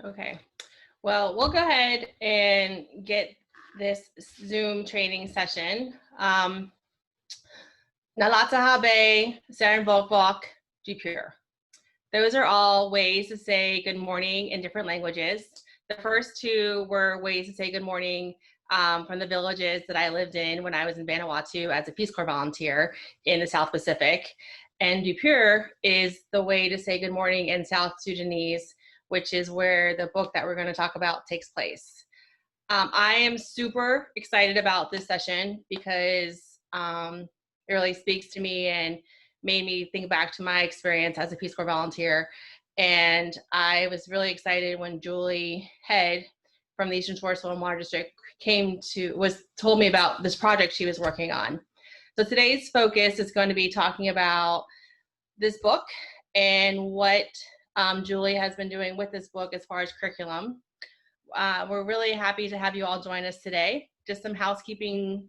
Okay, well, we'll go ahead and get this Zoom training session. Nalatahabe, Saranbokbok, Dupur. Those are all ways to say good morning in different languages. The first two were ways to say good morning from the villages that I lived in when I was in Vanuatu as a Peace Corps volunteer in the South Pacific. And Dupur is the way to say good morning in South Sudanese, which is where the book that we're going to talk about takes place. I am super excited about this session because it really speaks to me and made me think back to my experience as a Peace Corps volunteer. And I was really excited when Julie Head from the Eastern Shore SWCD told me about this project she was working on. So today's focus is going to be talking about this book and what Julie has been doing with this book as far as curriculum. We're really happy to have you all join us today. Just some housekeeping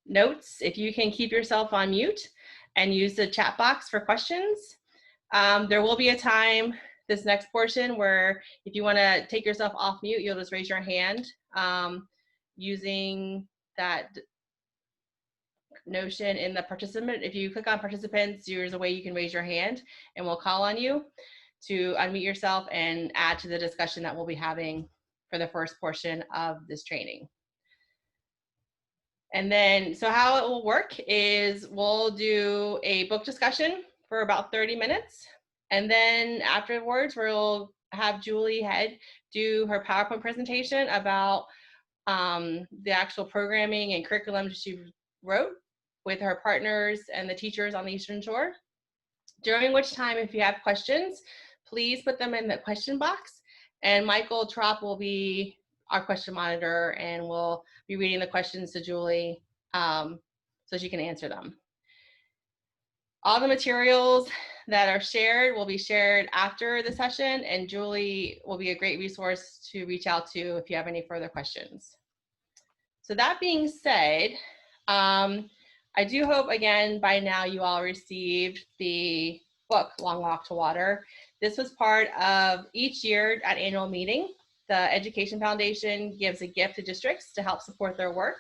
notes. If you can keep yourself on mute and use the chat box for questions. There will be a time, this next portion, where if you want to take yourself off mute, you'll just raise your hand using that notion in the participant. If you click on participants, there's a way you can raise your hand and we'll call on you to unmute yourself and add to the discussion that we'll be having for the first portion of this training. And then, so how it will work is we'll do a book discussion for about 30 minutes. And then afterwards, we'll have Julie Head do her PowerPoint presentation about the actual programming and curriculum she wrote with her partners and the teachers on the Eastern Shore. During which time, if you have questions, please put them in the question box. And Michael Trop will be our question monitor and we'll be reading the questions to Julie so she can answer them. All the materials that are shared will be shared after the session, and Julie will be a great resource to reach out to if you have any further questions. So that being said, I do hope, again, by now you all received the book, Long Walk to Water. This was part of each year at annual meeting. The Education Foundation gives a gift to districts to help support their work.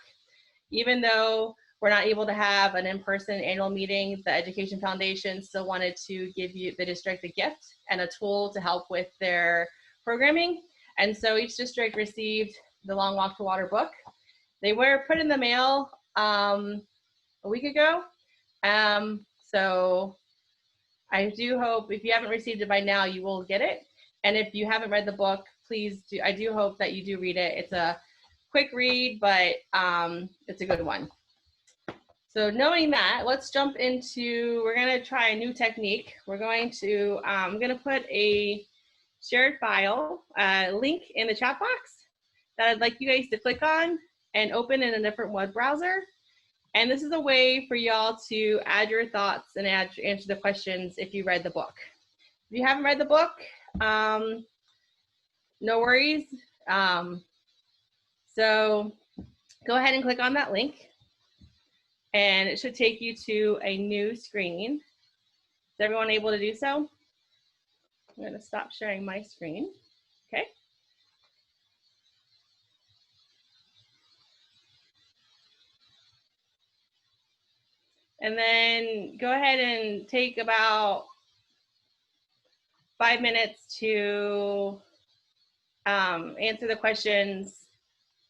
Even though we're not able to have an in-person annual meeting, the Education Foundation still wanted to give you, the district, a gift and a tool to help with their programming. And so each district received the Long Walk to Water book. They were put in the mail a week ago. So I do hope, if you haven't received it by now, you will get it. And if you haven't read the book, please do. I do hope that you do read it. It's a quick read, but it's a good one. So knowing that, let's jump into, we're going to try a new technique. We're going to, I'm going to put a shared file link in the chat box that I'd like you guys to click on and open in a different web browser. And this is a way for y'all to add your thoughts and answer the questions if you read the book. If you haven't read the book, no worries. So go ahead and click on that link and it should take you to a new screen. Is everyone able to do so? I'm going to stop sharing my screen. Okay. And then go ahead and take about 5 minutes to answer the questions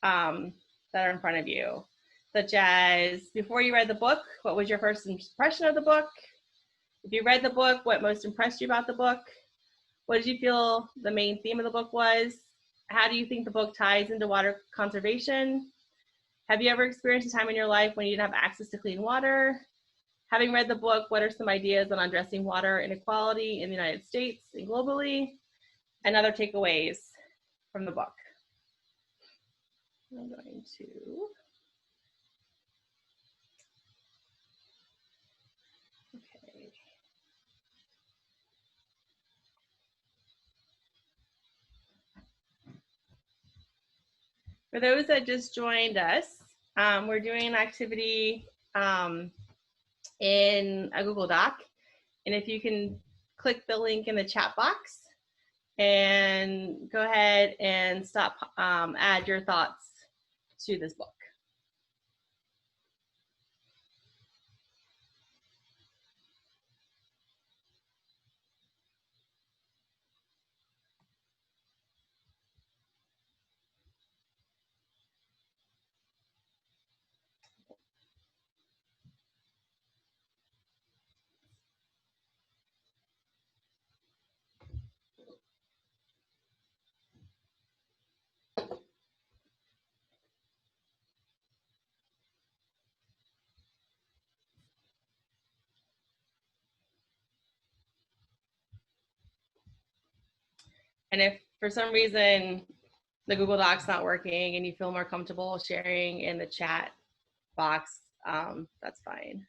that are in front of you, such as, before you read the book, what was your first impression of the book? If you read the book, what most impressed you about the book? What did you feel the main theme of the book was? How do you think the book ties into water conservation? Have you ever experienced a time in your life when you didn't have access to clean water? Having read the book, what are some ideas on addressing water inequality in the United States and globally? And other takeaways from the book. I'm going to. Okay. For those that just joined us, we're doing an activity in a Google Doc. And if you can click the link in the chat box and go ahead and stop, add your thoughts to this book. And if for some reason the Google Doc's not working and you feel more comfortable sharing in the chat box, that's fine.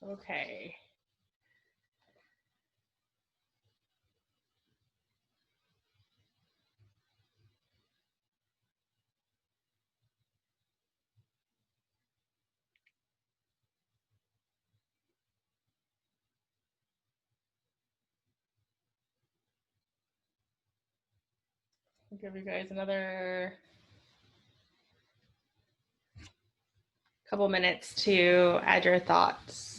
Okay. I'll give you guys another couple minutes to add your thoughts.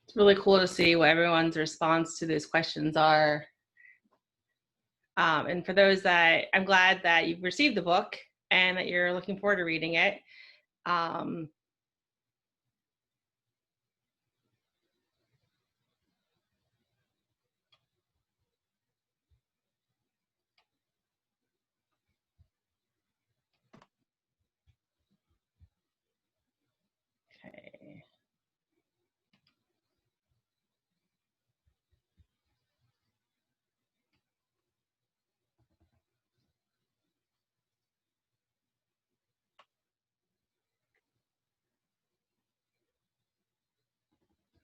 It's really cool to see what everyone's response to these questions are. And for those that, I'm glad that you've received the book and that you're looking forward to reading it. Okay.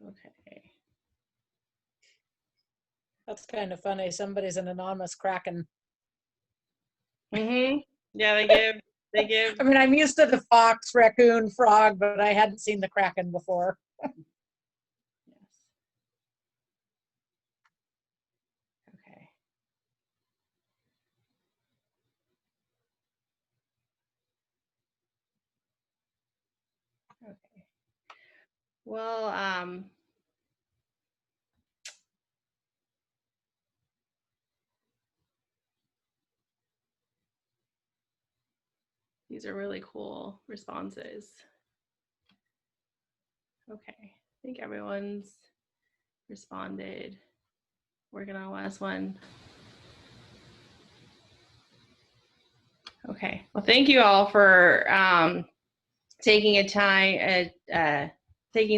Okay. That's kind of funny. Somebody's an anonymous Kraken. Mm-hmm. Yeah, they give. I mean, I'm used to the fox, raccoon, frog, but I hadn't seen the Kraken before. Yes. Okay. Okay. Well, These are really cool responses. Okay, I think everyone's responded. Working on last one. Okay, well, thank you all for taking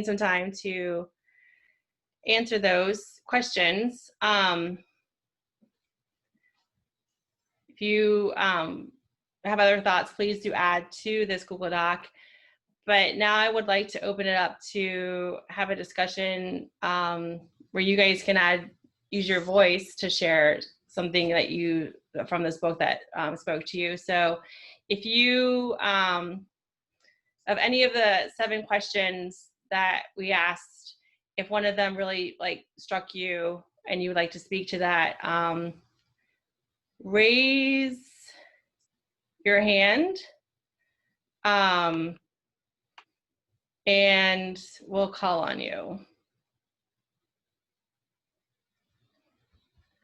some time to answer those questions. If you have other thoughts, please do add to this Google Doc. But now I would like to open it up to have a discussion where you guys can use your voice to share something that you, from this book that spoke to you. So if you, of any of the 7 questions that we asked, if one of them really struck you and you would like to speak to that, raise your hand and we'll call on you.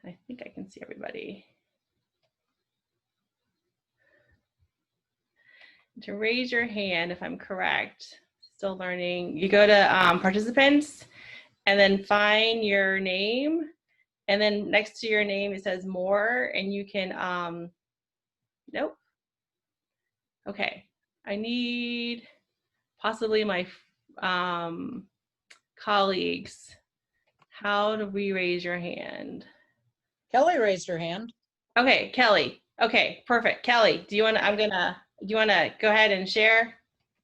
I think I can see everybody. To raise your hand, if I'm correct, still learning, you go to participants and then find your name. And then next to your name, it says more, and you can, nope. Okay, I need possibly my colleagues. How do we raise your hand? Kelly raised her hand. Okay, Kelly. Okay, perfect. Kelly, do you want to go ahead and share?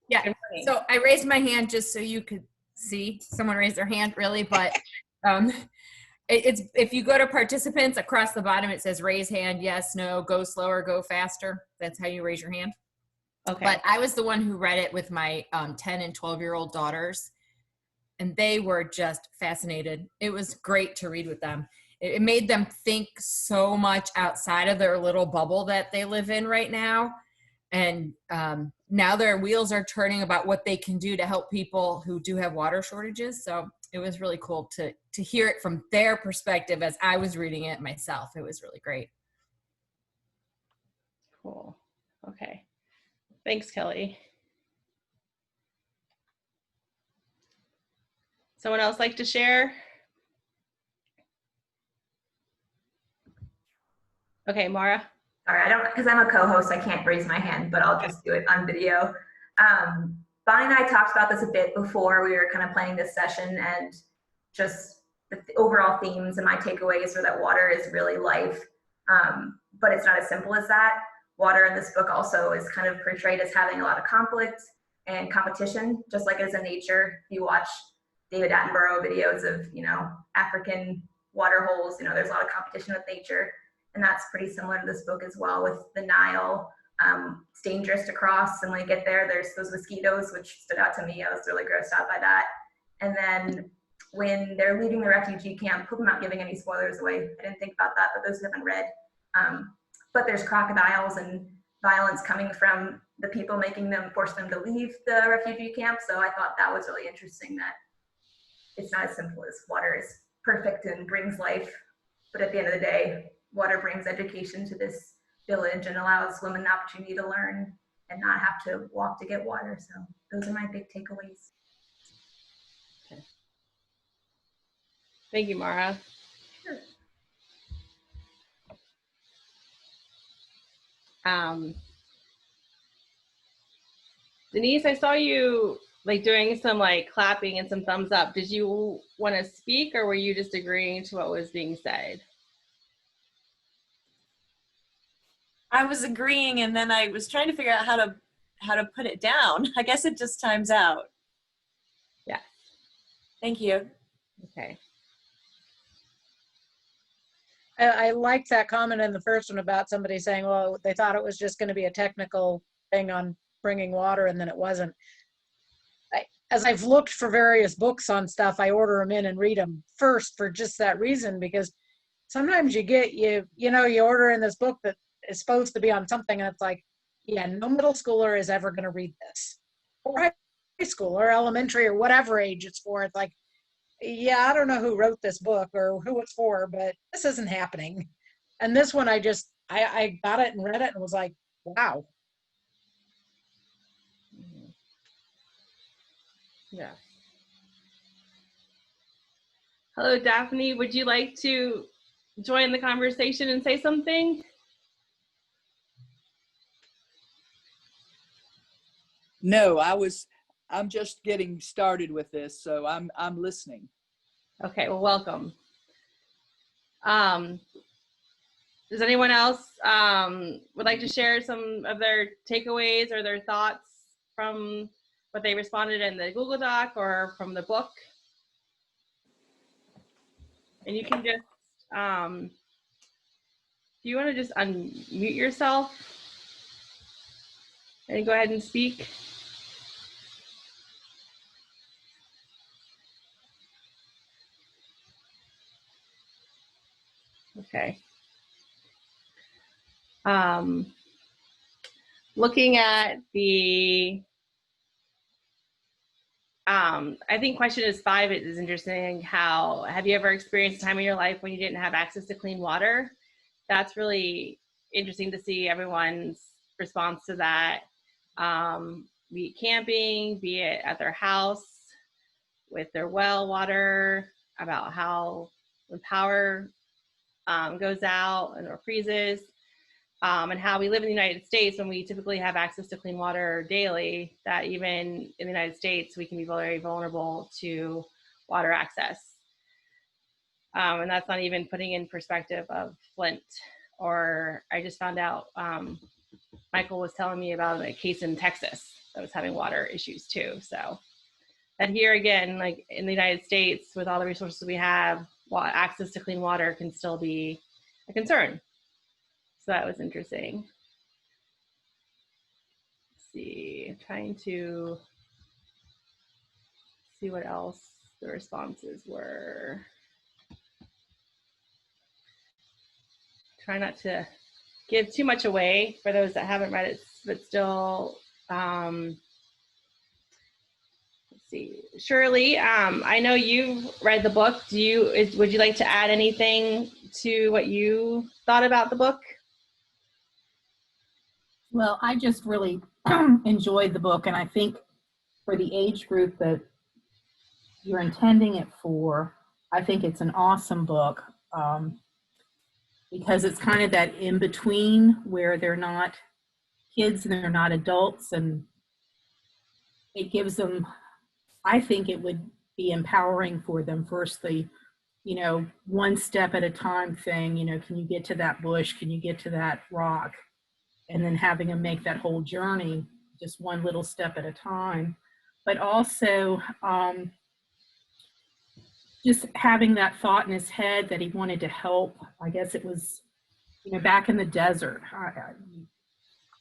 Yeah, so I raised my hand just so you could see someone raise their hand, really, but it's if you go to participants, across the bottom it says raise hand, yes, no, go slower, go faster. That's how you raise your hand. Okay. But I was the one who read it with my 10 and 12-year-old daughters, and they were just fascinated. It was great to read with them. It made them think so much outside of their little bubble that they live in right now. And now their wheels are turning about what they can do to help people who do have water shortages. So it was really cool to hear it from their perspective as I was reading it myself. It was really great. Cool. Okay. Thanks, Kelly. Someone else like to share? Okay, Mara. Sorry, I don't, because I'm a co-host, I can't raise my hand, but I'll just do it on video. Bonnie and I talked about this a bit before we were kind of planning this session, and just the overall themes and my takeaways are that water is really life, but it's not as simple as that. Water in this book also is kind of portrayed as having a lot of conflict and competition, just like it is in nature. If you watch David Attenborough videos of, African water holes, there's a lot of competition with nature. And that's pretty similar to this book as well, with the Nile. It's dangerous to cross, and when you get there, there's those mosquitoes, which stood out to me. I was really grossed out by that. And then when they're leaving the refugee camp, hope I'm not giving any spoilers away. I didn't think about that, but those who haven't read. But there's crocodiles and violence coming from the people force them to leave the refugee camp. So I thought that was really interesting, that it's not as simple as water is perfect and brings life. But at the end of the day, water brings education to this village and allows women the opportunity to learn and not have to walk to get water. So those are my big takeaways. Okay. Thank you, Mara. Sure. Denise, I saw you doing some clapping and some thumbs up. Did you want to speak, or were you just agreeing to what was being said? I was agreeing, and then I was trying to figure out how to put it down. I guess it just times out. Yeah. Thank you. Okay. I liked that comment in the first one about somebody saying, well, they thought it was just going to be a technical thing on bringing water, and then it wasn't. As I've looked for various books on stuff, I order them in and read them first for just that reason, because sometimes you order in this book that is supposed to be on something, and it's like, yeah, no middle schooler is ever going to read this, or high school or elementary or whatever age it's for. It's like, yeah, I don't know who wrote this book or who it's for, but this isn't happening. And this one, I got it and read it and was like, wow. Yeah. Hello, Daphne. Would you like to join the conversation and say something? No, I'm just getting started with this, so I'm listening. Okay, well, welcome. Does anyone else would like to share some of their takeaways or their thoughts from what they responded in the Google Doc or from the book? And you can just, if you want to just unmute yourself and go ahead and speak. Okay. Looking at the, I think question is 5 is interesting. How, have you ever experienced a time in your life when you didn't have access to clean water? That's really interesting to see everyone's response to that. Be it camping, be it at their house with their well water, about how when power goes out or freezes, and how we live in the United States when we typically have access to clean water daily, that even in the United States, we can be very vulnerable to water access. And that's not even putting in perspective of Flint. Or I just found out, Michael was telling me about a case in Texas that was having water issues too. So that here again, like in the United States, with all the resources we have, access to clean water can still be a concern. So that was interesting. Let's see, trying to see what else the responses were. Try not to give too much away for those that haven't read it, but still, let's see. Shirley, I know you've read the book. Would you like to add anything to what you thought about the book? Well, I just really enjoyed the book, and I think for the age group that you're intending it for, I think it's an awesome book, because it's kind of that in-between where they're not kids and they're not adults, and it gives them, I think it would be empowering for them. First, the, one step at a time thing, can you get to that bush? Can you get to that rock? And then having them make that whole journey, just one little step at a time. But also just having that thought in his head that he wanted to help. I guess it was, back in the desert.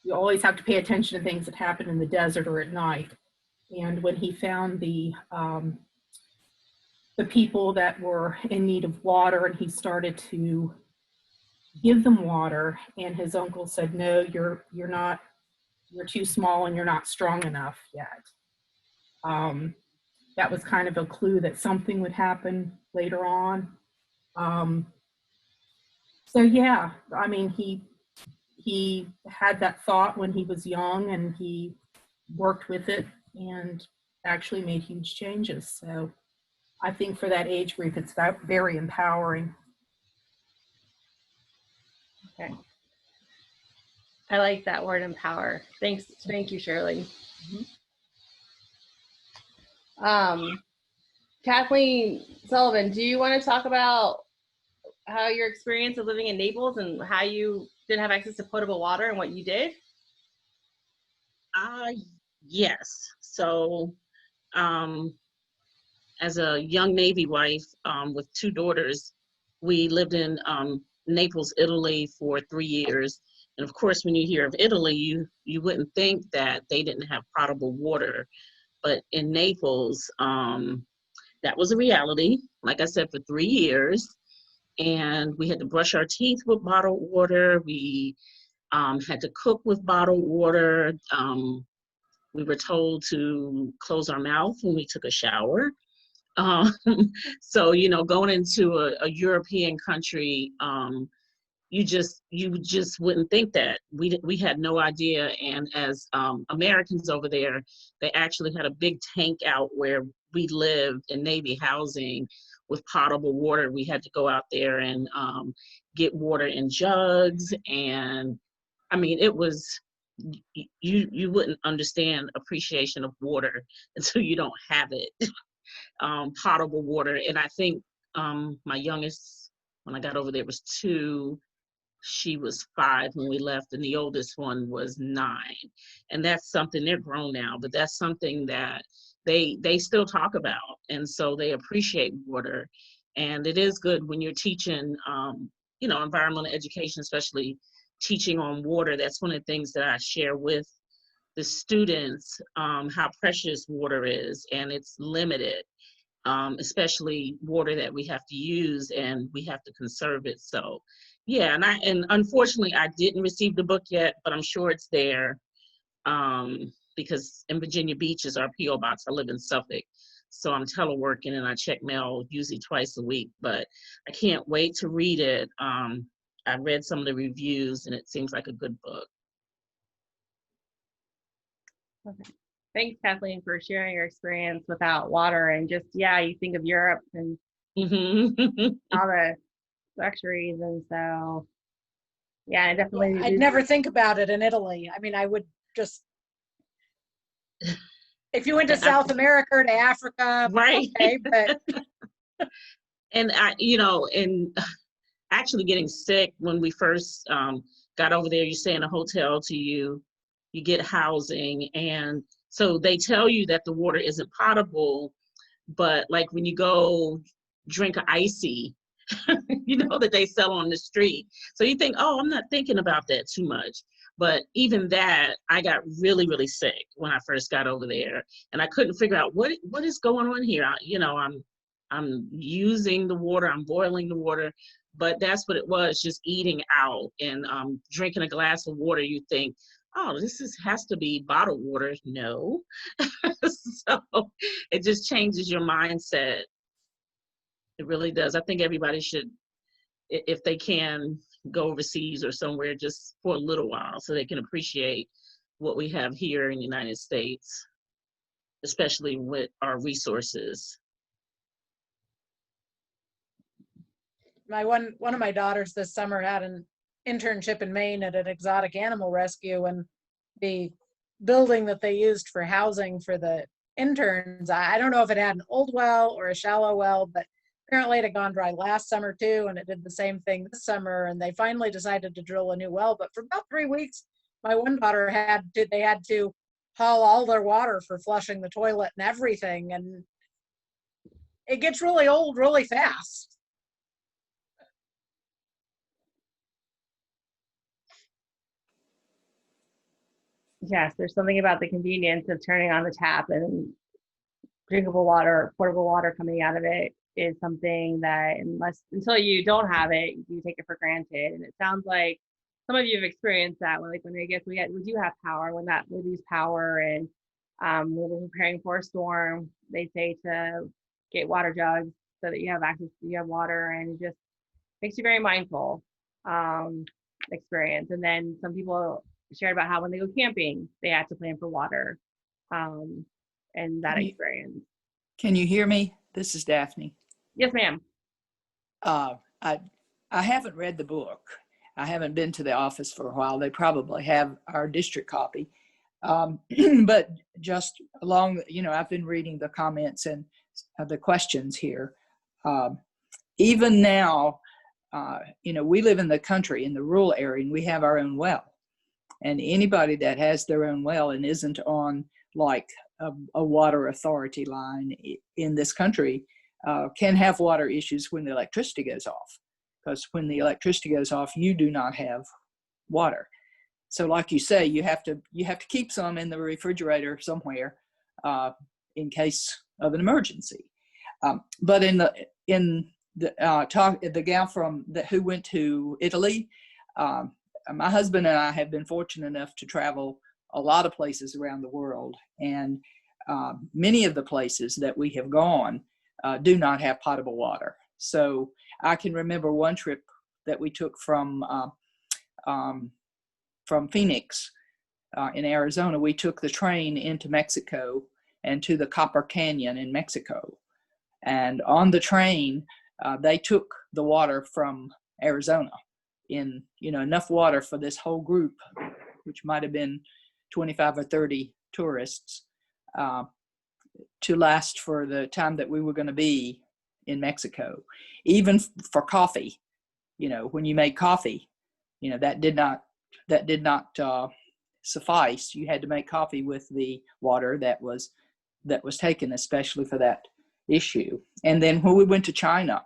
You always have to pay attention to things that happen in the desert or at night. And when he found the people that were in need of water, and he started to give them water, and his uncle said, no, you're too small and you're not strong enough yet. That was kind of a clue that something would happen later on. So yeah, I mean, he had that thought when he was young, and he worked with it and actually made huge changes. So I think for that age group, it's very empowering. Okay. I like that word, empower. Thanks. Thank you, Shirley. Mm-hmm. Kathleen Sullivan, do you want to talk about how your experience of living in Naples and how you didn't have access to potable water and what you did? Yes. So as a young Navy wife with 2 daughters, we lived in Naples, Italy for 3 years. And of course, when you hear of Italy, you wouldn't think that they didn't have potable water. But in Naples, that was a reality, like I said, for 3 years. And we had to brush our teeth with bottled water. We had to cook with bottled water. We were told to close our mouth when we took a shower. So, going into a European country, you just wouldn't think that. We had no idea. And as Americans over there, they actually had a big tank out where we lived in Navy housing with potable water. We had to go out there and get water in jugs. And I mean, it was, you wouldn't understand appreciation of water until you don't have it. Potable water. And I think my youngest, when I got over there, was 2. She was 5 when we left, and the oldest one was 9. And that's something, they're grown now, but that's something that they still talk about. And so they appreciate water. And it is good when you're teaching, environmental education, especially teaching on water. That's one of the things that I share with the students, how precious water is, and it's limited. Especially water that we have to use, and we have to conserve it. So yeah, and unfortunately I didn't receive the book yet, but I'm sure it's there, because in Virginia Beach is our P.O. box. I live in Suffolk, so I'm teleworking and I check mail usually twice a week, but I can't wait to read it. I read some of the reviews and it seems like a good book. Okay. Thanks, Kathleen, for sharing your experience without water, and just, you think of Europe and all the luxuries. And so, I definitely. Yeah, I'd never think about it in Italy. I mean, I would just, if you went to South America or to Africa, right. Okay, but. And and actually getting sick when we first got over there, you stay in a hotel till you get housing. And so they tell you that the water isn't potable, but like when you go drink an icy, that they sell on the street. So you think, oh, I'm not thinking about that too much. But even that, I got really, really sick when I first got over there. And I couldn't figure out what is going on here. I'm using the water, I'm boiling the water, but that's what it was, just eating out and drinking a glass of water. You think, oh, has to be bottled water. No. So it just changes your mindset. It really does. I think everybody should, if they can, go overseas or somewhere just for a little while so they can appreciate what we have here in the United States, especially with our resources. One of my daughters this summer had an internship in Maine at an exotic animal rescue, and the building that they used for housing for the interns, I don't know if it had an old well or a shallow well, but apparently it had gone dry last summer too, and it did the same thing this summer, and they finally decided to drill a new well. But for about 3 weeks, my one daughter had to haul all their water for flushing the toilet and everything, and it gets really old really fast. Yes, there's something about the convenience of turning on the tap and drinkable water, portable water coming out of it is something that until you don't have it, you take it for granted. And it sounds like some of you have experienced that when we do have power, when we lose power, and when we're preparing for a storm, they say to get water jugs so that you have access, you have water, and it just makes you very mindful experience. And then some people shared about how when they go camping, they have to plan for water, and that experience. Can you hear me? This is Daphne. Yes, ma'am. I haven't read the book. I haven't been to the office for a while. They probably have our district copy. But just along, I've been reading the comments and the questions here. Even now, we live in the country, in the rural area, and we have our own well. And anybody that has their own well and isn't on like a water authority line in this country can have water issues when the electricity goes off. Because when the electricity goes off, you do not have water. So like you say, you have to keep some in the refrigerator somewhere in case of an emergency. But in the gal who went to Italy, my husband and I have been fortunate enough to travel a lot of places around the world, and many of the places that we have gone do not have potable water. So I can remember one trip that we took from Phoenix in Arizona. We took the train into Mexico and to the Copper Canyon in Mexico. And on the train, they took the water from Arizona in, enough water for this whole group, which might have been 25 or 30 tourists, to last for the time that we were going to be in Mexico. Even for coffee, when you made coffee, that did not suffice. You had to make coffee with the water that was taken, especially for that issue. And then when we went to China,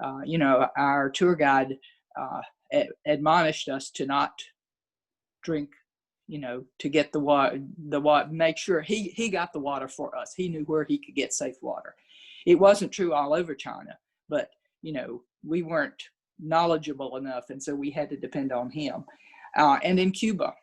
our tour guide admonished us to not drink, to get the water, make sure he got the water for us. He knew where he could get safe water. It wasn't true all over China, but, we weren't knowledgeable enough, and so we had to depend on him. And in Cuba,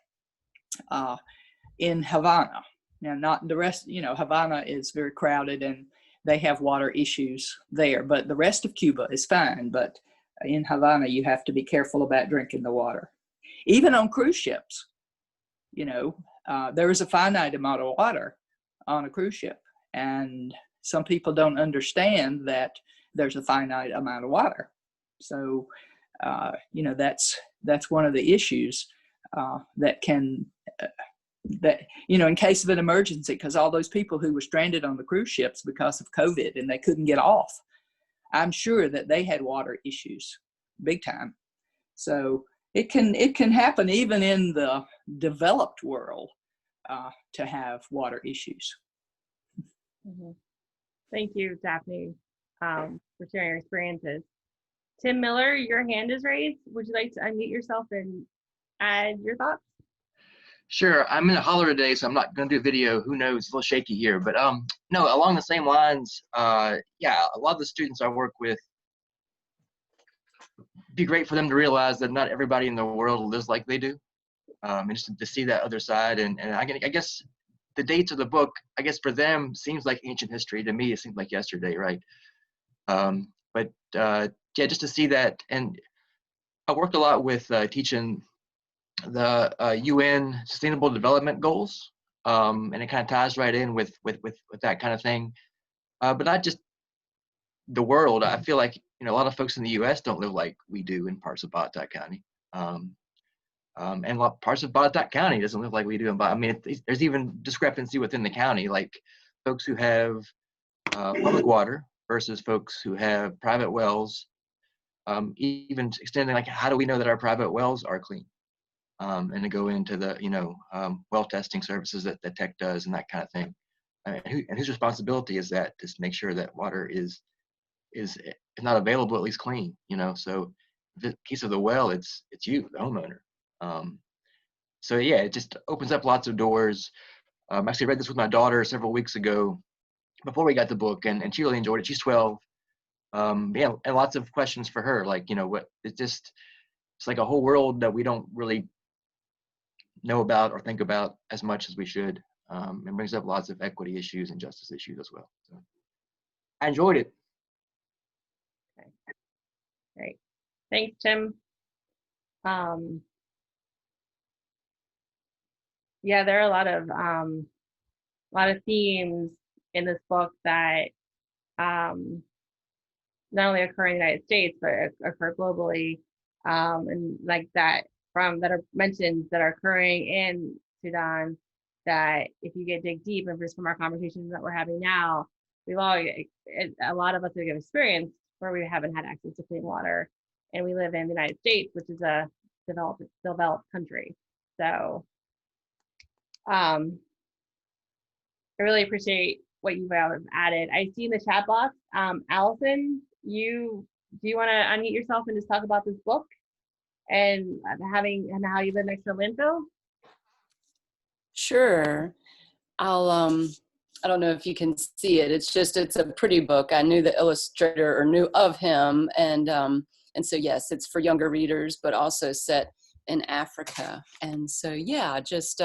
in Havana, now not the rest, Havana is very crowded and they have water issues there, but the rest of Cuba is fine. But in Havana, you have to be careful about drinking the water. Even on cruise ships, there is a finite amount of water on a cruise ship, and some people don't understand that there's a finite amount of water. So, that's one of the issues that can, in case of an emergency, because all those people who were stranded on the cruise ships because of COVID and they couldn't get off, I'm sure that they had water issues big time. So it can happen even in the developed world to have water issues. Mm-hmm. Thank you, Daphne, for sharing your experiences. Tim Miller, your hand is raised. Would you like to unmute yourself and add your thoughts? Sure. I'm in a holler today, so I'm not going to do a video. Who knows? It's a little shaky here. But no, along the same lines, yeah, a lot of the students I work with, it'd be great for them to realize that not everybody in the world lives like they do. And just to see that other side. And I guess the dates of the book, I guess for them, seems like ancient history. To me, it seems like yesterday, right? But yeah, just to see that. And I worked a lot with teaching the UN Sustainable Development Goals, and it kind of ties right in with that kind of thing. But not just the world. I feel like a lot of folks in the U.S. don't live like we do in parts of Botetourt County, and a lot of parts of Botetourt County doesn't live like we do. I mean, there's even discrepancy within the county, like folks who have public water versus folks who have private wells. Even extending, like, how do we know that our private wells are clean? And to go into the well testing services that Tech does and that kind of thing, and whose responsibility is that to make sure that water is not available, at least clean. So in the case of the well, it's you, the homeowner. So yeah, it just opens up lots of doors. I actually read this with my daughter several weeks ago before we got the book, and she really enjoyed it. She's 12. Yeah, and lots of questions for her, like, what it's like a whole world that we don't really know about or think about as much as we should. It brings up lots of equity issues and justice issues as well. So I enjoyed it. Okay. Great. Thanks, Tim. Yeah, there are a lot of themes in this book that not only occur in the United States, but occur globally, and like that that are mentioned that are occurring in Sudan, that if you dig deep, and just from our conversations that we're having now, a lot of us have experienced where we haven't had access to clean water, and we live in the United States, which is a developed country. So I really appreciate what you've added. I see in the chat box, Allison, do you want to unmute yourself and just talk about this book and how you live next to a landfill? Sure. I don't know if you can see it. It's a pretty book. I knew the illustrator, or knew of him, and so yes, it's for younger readers, but also set in Africa. And so yeah, just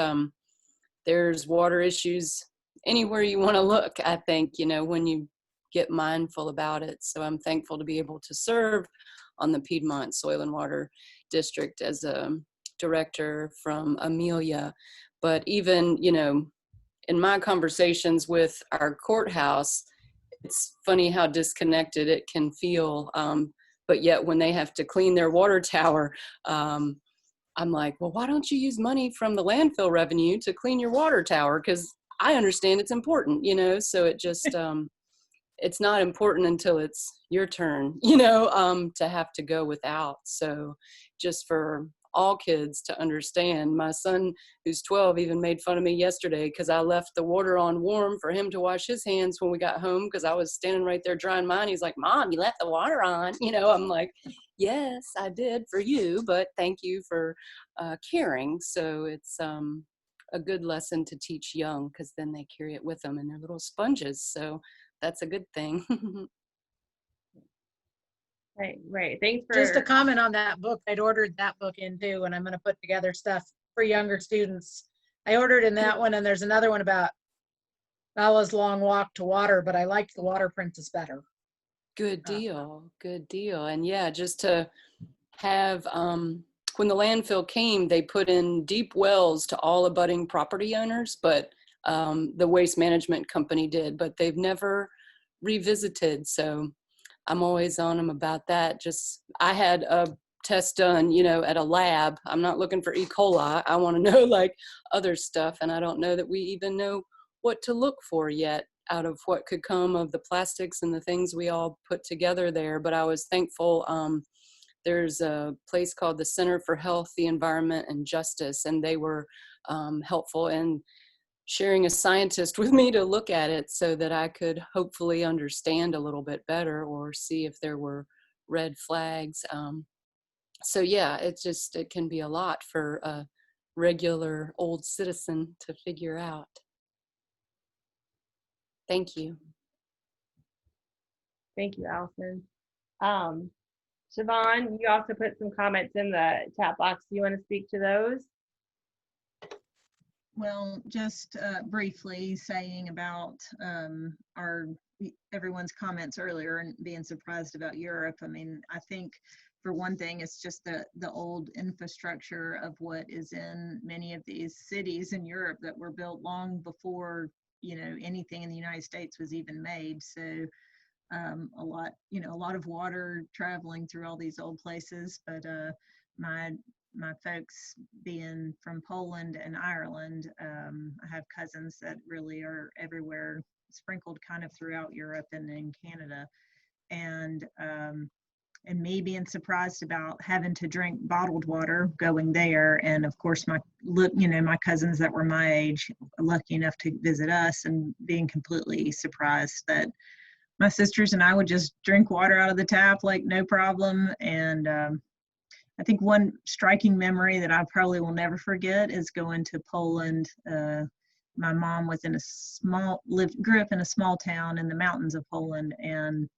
there's water issues anywhere you want to look, I think, when you get mindful about it. So I'm thankful to be able to serve on the Piedmont Soil and Water District as a director from Amelia. But even, you know, in my conversations with our courthouse, it's funny how disconnected it can feel. But yet when they have to clean their water tower, I'm like, well, why don't you use money from the landfill revenue to clean your water tower? Because I understand it's important, you know, so it just, it's not important until it's your turn, you know, to have to go without. So just for all kids to understand, my son, who's 12, even made fun of me yesterday because I left the water on warm for him to wash his hands when we got home because I was standing right there drying mine. He's like, Mom, you left the water on. You know, I'm like, yes, I did for you, but thank you for caring. So it's a good lesson to teach young because then they carry it with them and they're little sponges. So that's a good thing. Right. Thanks for Just a comment on that book. I'd ordered that book in too, and I'm going to put together stuff for younger students. I ordered in that one, and there's another one about Bella's long walk to water, but I liked the Water Princess better. Good deal. Good deal. And yeah, just to have, when the landfill came, they put in deep wells to all abutting property owners, but the waste management company did, but they've never revisited. So I'm always on them about that. Just, I had a test done, you know, at a lab. I'm not looking for E. coli. I want to know like other stuff. And I don't know that we even know what to look for yet out of what could come of the plastics and the things we all put together there. But I was thankful. There's a place called the Center for Health, the Environment, and Justice, and they were helpful in sharing a scientist with me to look at it so that I could hopefully understand a little bit better or see if there were red flags. So yeah, it can be a lot for a regular old citizen to figure out. Thank you. Thank you, Allison. Siobhan, you also put some comments in the chat box. Do you want to speak to those? Well, just briefly saying about everyone's comments earlier and being surprised about Europe. I mean, I think for one thing, it's just the old infrastructure of what is in many of these cities in Europe that were built long before, you know, anything in the United States was even made. So a lot of water traveling through all these old places. But my folks being from Poland and Ireland, I have cousins that really are everywhere, sprinkled kind of throughout Europe and in Canada. And me being surprised about having to drink bottled water going there. And of course, my cousins that were my age, lucky enough to visit us, and being completely surprised that my sisters and I would just drink water out of the tap like no problem. And I think one striking memory that I probably will never forget is going to Poland. My mom was grew up in a small town in the mountains of Poland, and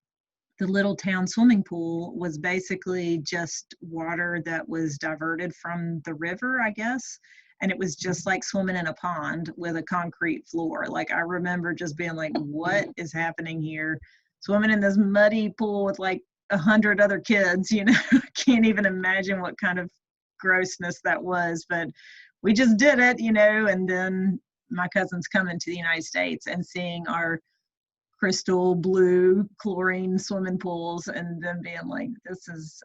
the little town swimming pool was basically just water that was diverted from the river, I guess. And it was just like swimming in a pond with a concrete floor. Like, I remember just being like, what is happening here? Swimming in this muddy pool with like 100 other kids, you know. Can't even imagine what kind of grossness that was, but we just did it, you know. And then my cousins coming to the United States and seeing our crystal blue chlorine swimming pools, and then being like, this is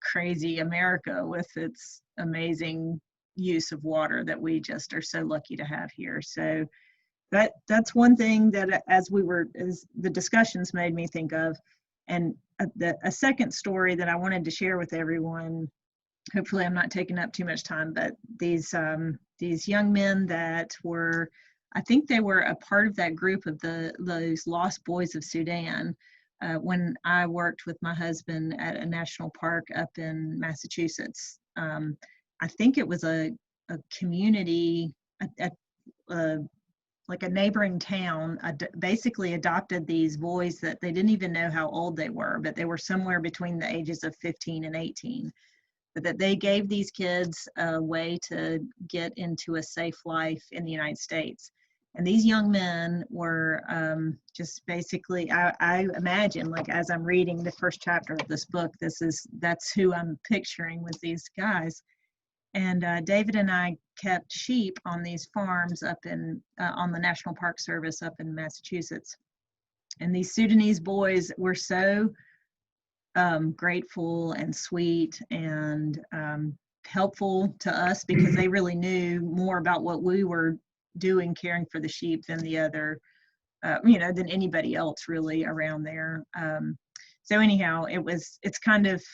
crazy America with its amazing use of water that we just are so lucky to have here. So that's one thing that as the discussions made me think of. And a second story that I wanted to share with everyone, hopefully I'm not taking up too much time, but these young men that were, I think they were a part of that group of those Lost Boys of Sudan. When I worked with my husband at a national park up in Massachusetts, I think it was a community, like a neighboring town, basically adopted these boys that they didn't even know how old they were, but they were somewhere between the ages of 15 and 18. But that they gave these kids a way to get into a safe life in the United States. And these young men were just basically, I imagine, like as I'm reading the first chapter of this book, that's who I'm picturing with these guys. And David and I kept sheep on these farms up in on the National Park Service up in Massachusetts. And these Sudanese boys were so grateful and sweet and helpful to us, because they really knew more about what we were doing caring for the sheep than the other, than anybody else really around there. So anyhow, it's kind of,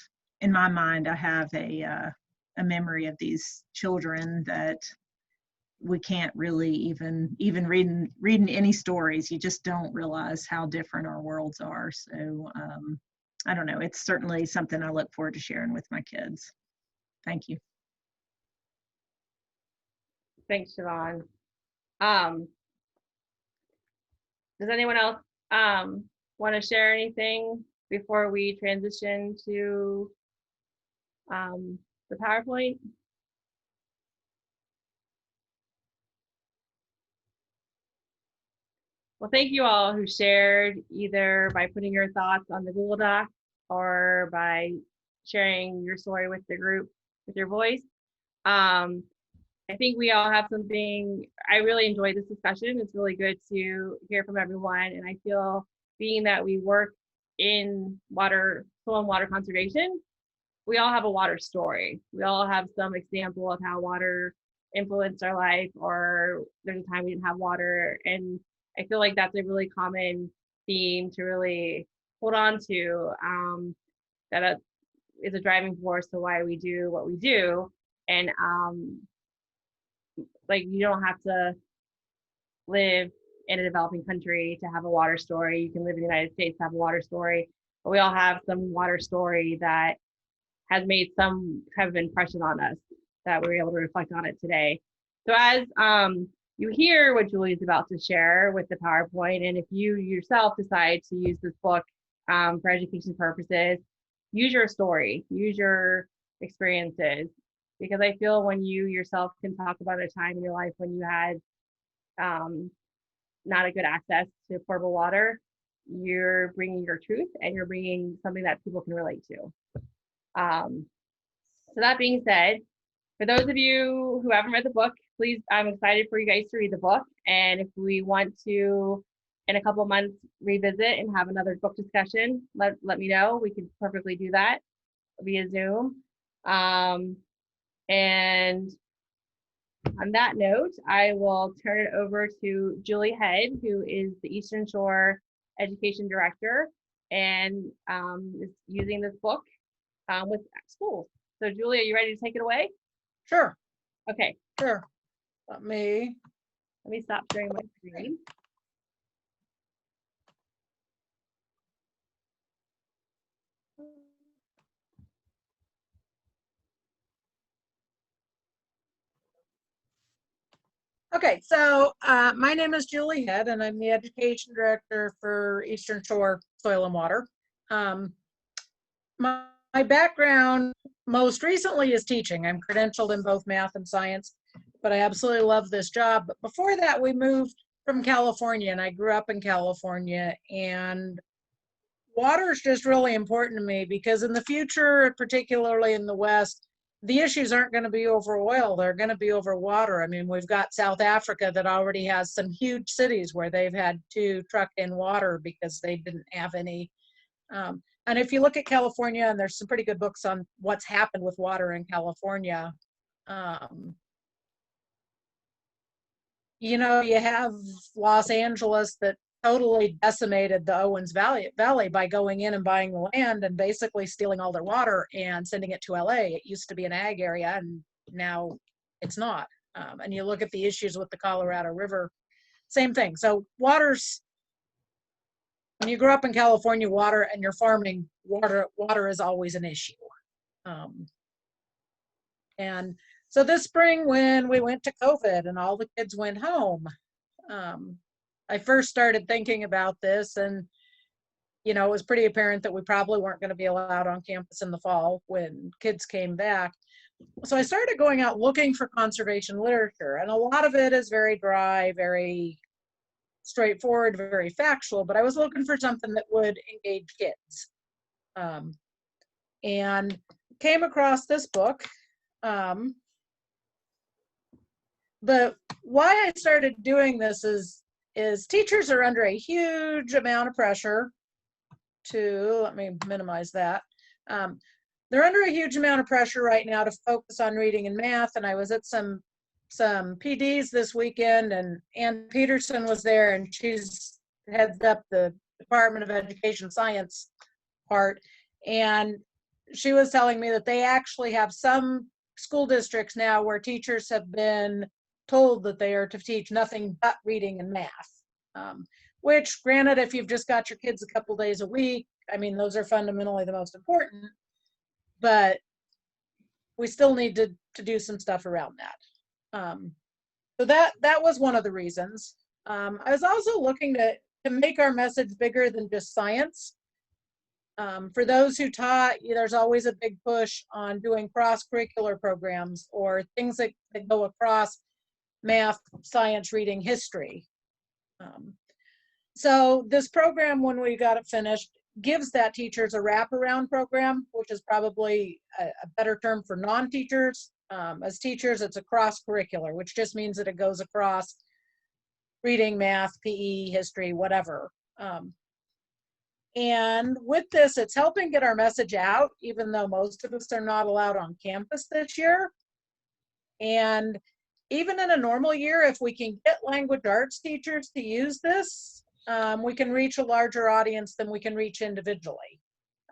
in my mind, I have a memory of these children that we can't really even reading any stories, you just don't realize how different our worlds are. So I don't know, it's certainly something I look forward to sharing with my kids. Thank you. Thanks, Siobhan. Does anyone else want to share anything before we transition to the PowerPoint? Well, thank you all who shared, either by putting your thoughts on the Google Doc or by sharing your story with the group with your voice. I think we all have something. I really enjoyed this discussion. It's really good to hear from everyone. And I feel, being that we work in water, soil and water conservation, we all have a water story. We all have some example of how water influenced our life, or there's a time we didn't have water. And I feel like that's a really common theme to really hold on to, that is a driving force to why we do what we do. And like, you don't have to live in a developing country to have a water story. You can live in the United States to have a water story, but we all have some water story that has made some kind of impression on us that we're able to reflect on it today. So as you hear what Julie is about to share with the PowerPoint, and if you yourself decide to use this book for education purposes, use your story, use your experiences, because I feel when you yourself can talk about a time in your life when you had not a good access to potable water, you're bringing your truth and you're bringing something that people can relate to. So that being said, for those of you who haven't read the book, please, I'm excited for you guys to read the book. And if we want to, in a couple of months, revisit and have another book discussion, let me know. We can perfectly do that via Zoom. And on that note, I will turn it over to Julie Head, who is the Eastern Shore Education Director, and is using this book with schools. So Julie, are you ready to take it away? Sure. Okay. Sure. Let me stop sharing my screen. Okay, so my name is Julie Head, and I'm the Education Director for Eastern Shore Soil and Water. My background most recently is teaching. I'm credentialed in both math and science, but I absolutely love this job. But before that, we moved from California, and I grew up in California, and water is just really important to me, because in the future, particularly in the West, the issues aren't going to be over oil, they're going to be over water. I mean, we've got South Africa that already has some huge cities where they've had to truck in water because they didn't have any. And if you look at California, and there's some pretty good books on what's happened with water in California, you know, you have Los Angeles that totally decimated the Owens Valley by going in and buying the land and basically stealing all their water and sending it to LA. It used to be an ag area, and now it's not. And you look at the issues with the Colorado River, same thing. So water's, when you grow up in California, water, and you're farming, water is always an issue. And so this spring, when we went to COVID and all the kids went home, I first started thinking about this, and you know, it was pretty apparent that we probably weren't going to be allowed on campus in the fall when kids came back. So I started going out looking for conservation literature, and a lot of it is very dry, very straightforward, very factual, but I was looking for something that would engage kids. And came across this book. But why I started doing this is teachers are under a huge amount of pressure to, let me minimize that. They're under a huge amount of pressure right now to focus on reading and math. And I was at some PDs this weekend, and Ann Peterson was there, and she's heads up the Department of Education Science part. And she was telling me that they actually have some school districts now where teachers have been told that they are to teach nothing but reading and math, which granted, if you've just got your kids a couple days a week, I mean, those are fundamentally the most important, but we still need to do some stuff around that. So that was one of the reasons. I was also looking to make our message bigger than just science. For those who taught, there's always a big push on doing cross-curricular programs or things that go across math, science, reading, history. So this program, when we got it finished, gives that teachers a wraparound program, which is probably a better term for non-teachers. As teachers, it's a cross-curricular, which just means that it goes across reading, math, PE, history, whatever. And with this, it's helping get our message out, even though most of us are not allowed on campus this year. And even in a normal year, if we can get language arts teachers to use this, we can reach a larger audience than we can reach individually.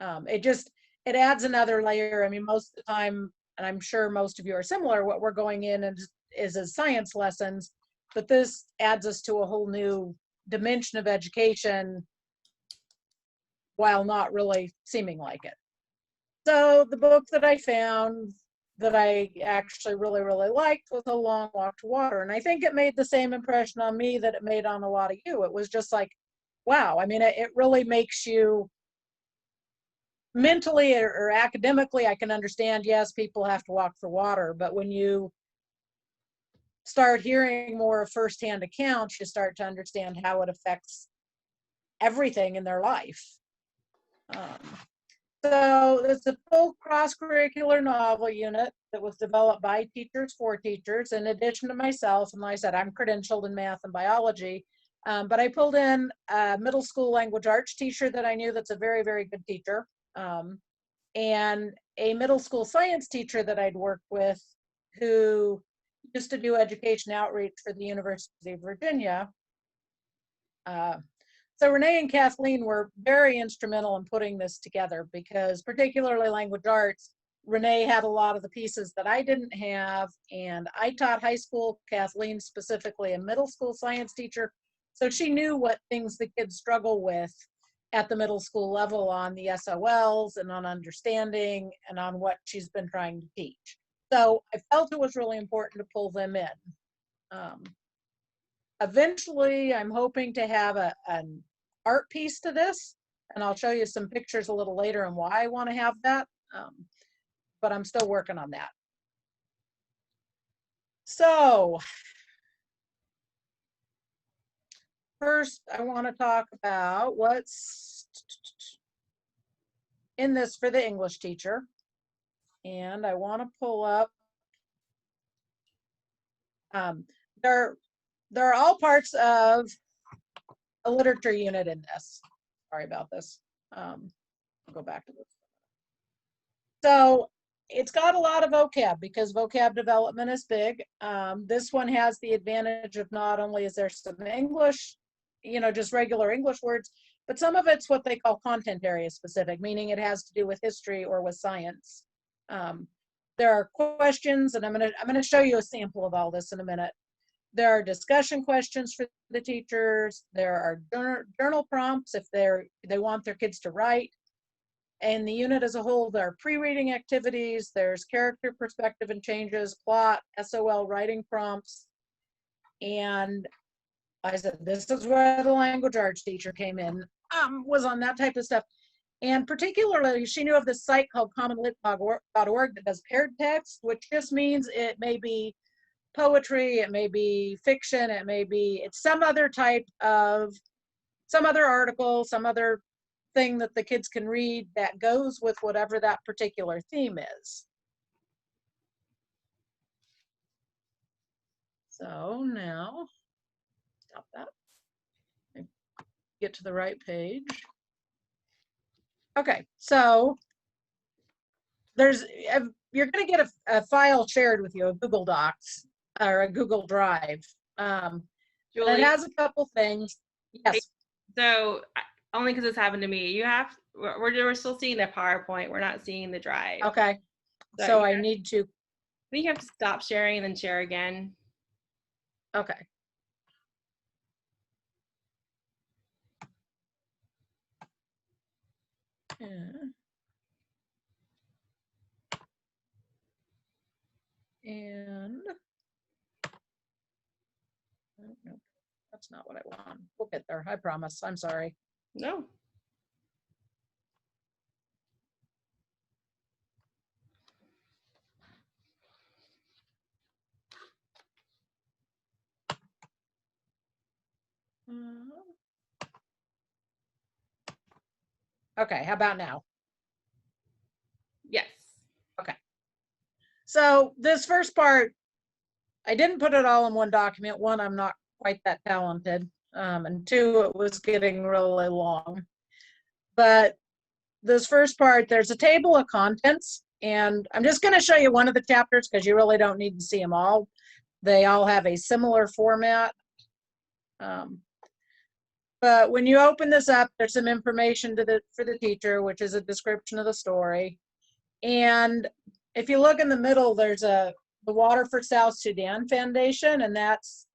It adds another layer. I mean, most of the time, and I'm sure most of you are similar, what we're going in is as science lessons, but this adds us to a whole new dimension of education while not really seeming like it. So the book that I found that I actually really, really liked was A Long Walk to Water. And I think it made the same impression on me that it made on a lot of you. It was just like, wow, I mean, it really makes you mentally or academically, I can understand, yes, people have to walk for water, but when you start hearing more firsthand accounts, you start to understand how it affects everything in their life. So it's a full cross-curricular novel unit that was developed by teachers for teachers, in addition to myself. And like I said, I'm credentialed in math and biology, but I pulled in a middle school language arts teacher that I knew that's a very, very good teacher, and a middle school science teacher that I'd worked with who used to do education outreach for the University of Virginia. So Renee and Kathleen were very instrumental in putting this together, because particularly language arts, Renee had a lot of the pieces that I didn't have, and I taught high school, Kathleen specifically a middle school science teacher, so she knew what things the kids struggle with at the middle school level on the SOLs and on understanding and on what she's been trying to teach. So I felt it was really important to pull them in. Eventually, I'm hoping to have an art piece to this, and I'll show you some pictures a little later and why I want to have that, but I'm still working on that. So first, I want to talk about what's in this for the English teacher, and I want to pull up, there are all parts of a literature unit in this. Sorry about this. I'll go back to this. So it's got a lot of vocab, because vocab development is big. This one has the advantage of not only is there some English, just regular English words, but some of it's what they call content area specific, meaning it has to do with history or with science. There are questions, and I'm gonna show you a sample of all this in a minute. There are discussion questions for the teachers. There are journal prompts if they want their kids to write. And the unit as a whole, there are pre-reading activities. There's character perspective and changes, plot, SOL writing prompts. And I said, this is where the language arts teacher came in, was on that type of stuff. And particularly, she knew of this site called commonlit.org that does paired text, which just means it may be poetry, it may be fiction, it may be, it's some other type of, some other article, some other thing that the kids can read that goes with whatever that particular theme is. So now, stop that. Get to the right page. Okay, so there's, you're going to get a file shared with you, a Google Docs or a Google Drive. And it Julie, has a couple things. Yes. so only because this happened to me, you have, we're still seeing the PowerPoint. We're not seeing the drive. Okay. So So you I have- need to, I think you have to stop sharing and then share again. okay. And no, that's not what I want. We'll get there. I promise. I'm sorry. No. Okay, how about now? Yes. Okay. So this first part, I didn't put it all in one document. One, I'm not quite that talented. And two, it was getting really long. But this first part, there's a table of contents, and I'm just going to show you one of the chapters because you really don't need to see them all. They all have a similar format. But when you open this up, there's some information for the teacher, which is a description of the story. And if you look in the middle, there's the Water for South Sudan Foundation, and that's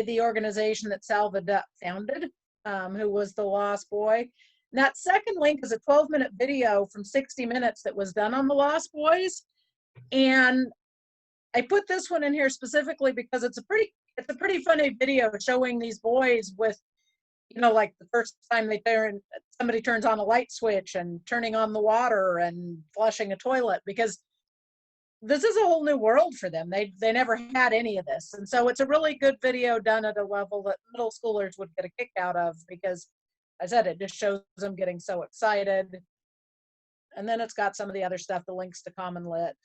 the organization that Salva Dut founded, who was the lost boy. And that second link is a 12-minute video from 60 Minutes that was done on the Lost Boys. And I put this one in here specifically because it's a pretty funny video showing these boys with, you know, like the first time somebody turns on a light switch and turning on the water and flushing a toilet, because this is a whole new world for them. They never had any of this. And so it's a really good video done at a level that middle schoolers would get a kick out of, because I said, it just shows them getting so excited. And then it's got some of the other stuff, the links to Common Lit.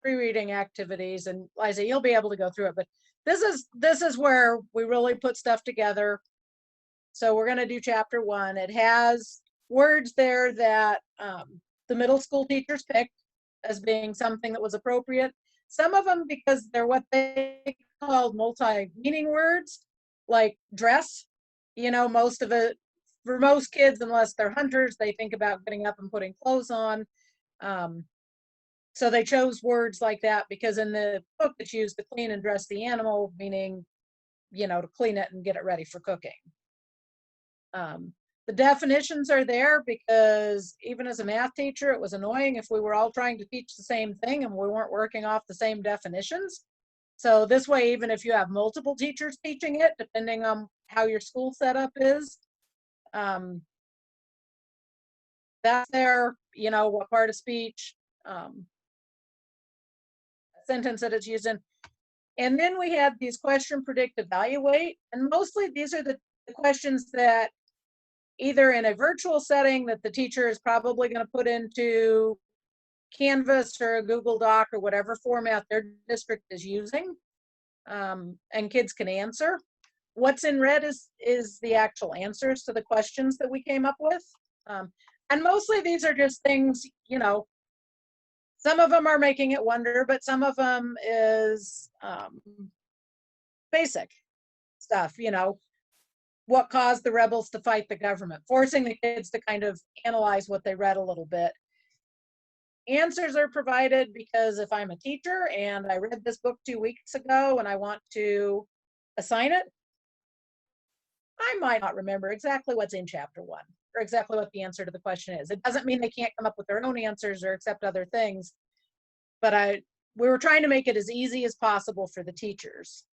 Pre-reading activities, and Liza, you'll be able to go through it, but this is where we really put stuff together. So we're going to do chapter 1. It has words there that the middle school teachers picked as being something that was appropriate. Some of them because they're what they called multi-meaning words, like dress. You know, most of it, for most kids, unless they're hunters, they think about getting up and putting clothes on. So they chose words like that because in the book it's used to clean and dress the animal, meaning, you know, to clean it and get it ready for cooking. The definitions are there because even as a math teacher, it was annoying if we were all trying to teach the same thing and we weren't working off the same definitions. So this way, even if you have multiple teachers teaching it, depending on how your school setup is, that's there, you know, what part of speech, sentence that it's used in. And then we had these question, predict, evaluate, and mostly these are the questions that either in a virtual setting that the teacher is probably going to put into Canvas or a Google Doc or whatever format their district is using, and kids can answer. What's in red is the actual answers to the questions that we came up with. And mostly these are just things, you know, some of them are making it wonder, but some of them is basic stuff, you know, what caused the rebels to fight the government, forcing the kids to kind of analyze what they read a little bit. Answers are provided because if I'm a teacher and I read this book 2 weeks ago and I want to assign it, I might not remember exactly what's in chapter 1 or exactly what the answer to the question is. It doesn't mean they can't come up with their own answers or accept other things, but we were trying to make it as easy as possible for the teachers.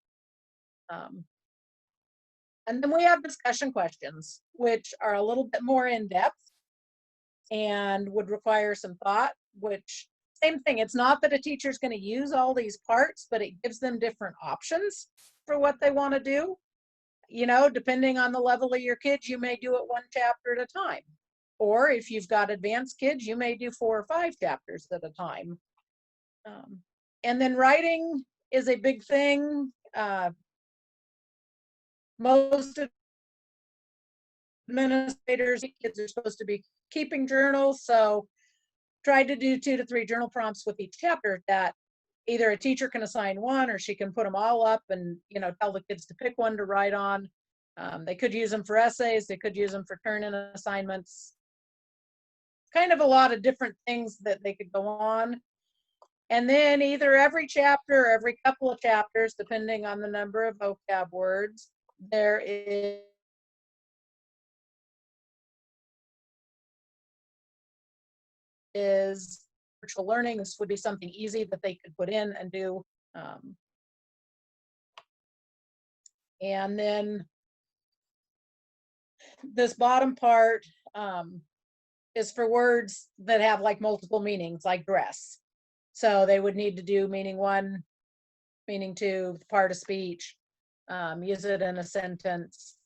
And then we have discussion questions, which are a little bit more in depth and would require some thought, which same thing. It's not that a teacher's going to use all these parts, but it gives them different options for what they want to do. You know, depending on the level of your kids, you may do it one chapter at a time. Or if you've got advanced kids, you may do 4 or 5 chapters at a time. And then writing is a big thing. Most administrators, kids are supposed to be keeping journals, so tried to do 2 to 3 journal prompts with each chapter that either a teacher can assign one or she can put them all up and, you know, tell the kids to pick one to write on. They could use them for essays, they could use them for turn-in assignments. Kind of a lot of different things that they could go on. And then either every chapter or every couple of chapters, depending on the number of vocab words, there is virtual learning. This would be something easy that they could put in and do. And then this bottom part is for words that have like multiple meanings, like dress. So they would need to do meaning 1, meaning 2, part of speech, use it in a sentence.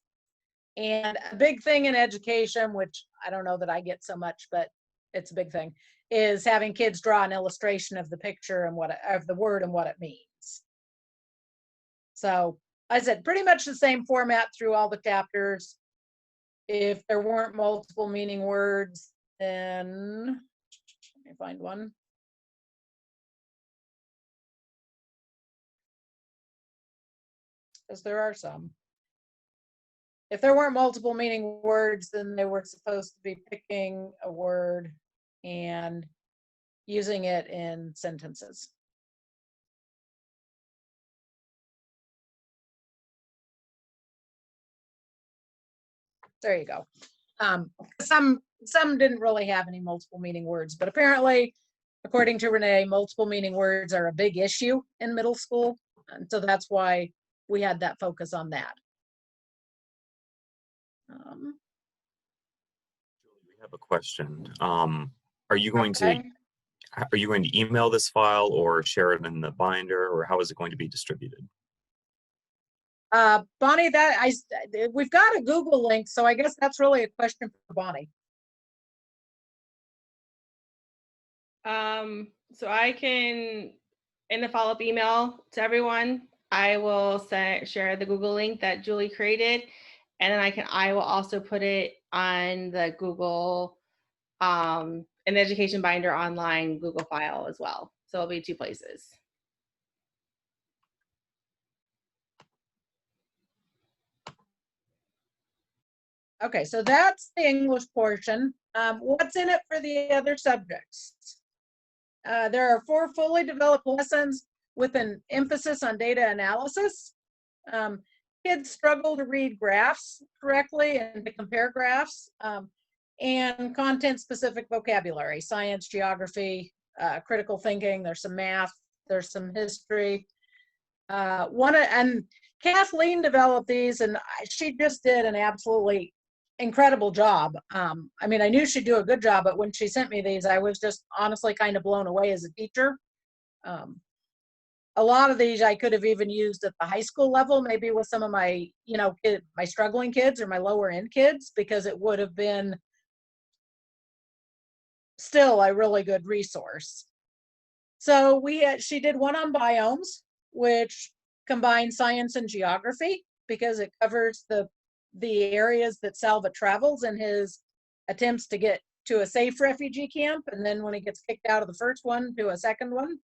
And a big thing in education, which I don't know that I get so much, but it's a big thing, is having kids draw an illustration of the picture and of the word and what it means. So I said pretty much the same format through all the chapters. If there weren't multiple meaning words, then let me find one. Because there are some. If there weren't multiple meaning words, then they were supposed to be picking a word and using it in sentences. There you go. Some didn't really have any multiple meaning words, but apparently, according to Renee, multiple meaning words are a big issue in middle school. And so that's why we had that focus on that. We have a question. Are you going to email this file or share it in the binder, or how is it going to be distributed? Bonnie, we've got a Google link, so I guess that's really a question for Bonnie. So I can, in the follow-up email to everyone, I will share the Google link that Julie created, and then I will also put it on the Google, an education binder online Google file as well. So it'll be 2 places. Okay, so that's the English portion. What's in it for the other subjects? There are 4 fully developed lessons with an emphasis on data analysis. Kids struggle to read graphs correctly and to compare graphs, and content-specific vocabulary, science, geography, critical thinking. There's some math, there's some history. And Kathleen developed these, and she just did an absolutely incredible job. I mean, I knew she'd do a good job, but when she sent me these, I was just honestly kind of blown away as a teacher. A lot of these I could have even used at the high school level, maybe with some of my, you know, my struggling kids or my lower end kids, because it would have been still a really good resource. So she did one on biomes, which combines science and geography, because it covers the areas that Salva travels in his attempts to get to a safe refugee camp, and then when he gets kicked out of the first one, to a second one.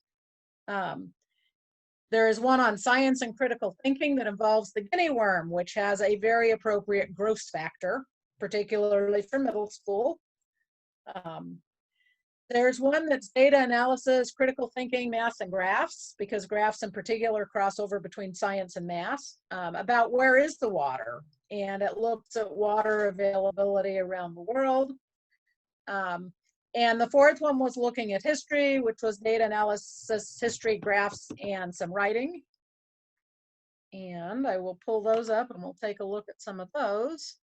There is one on science and critical thinking that involves the guinea worm, which has a very appropriate growth factor, particularly for middle school. There's one that's data analysis, critical thinking, math, and graphs, because graphs in particular cross over between science and math, about where is the water. And it looks at water availability around the world. And the 4th one was looking at history, which was data analysis, history, graphs, and some writing. And I will pull those up and we'll take a look at some of those.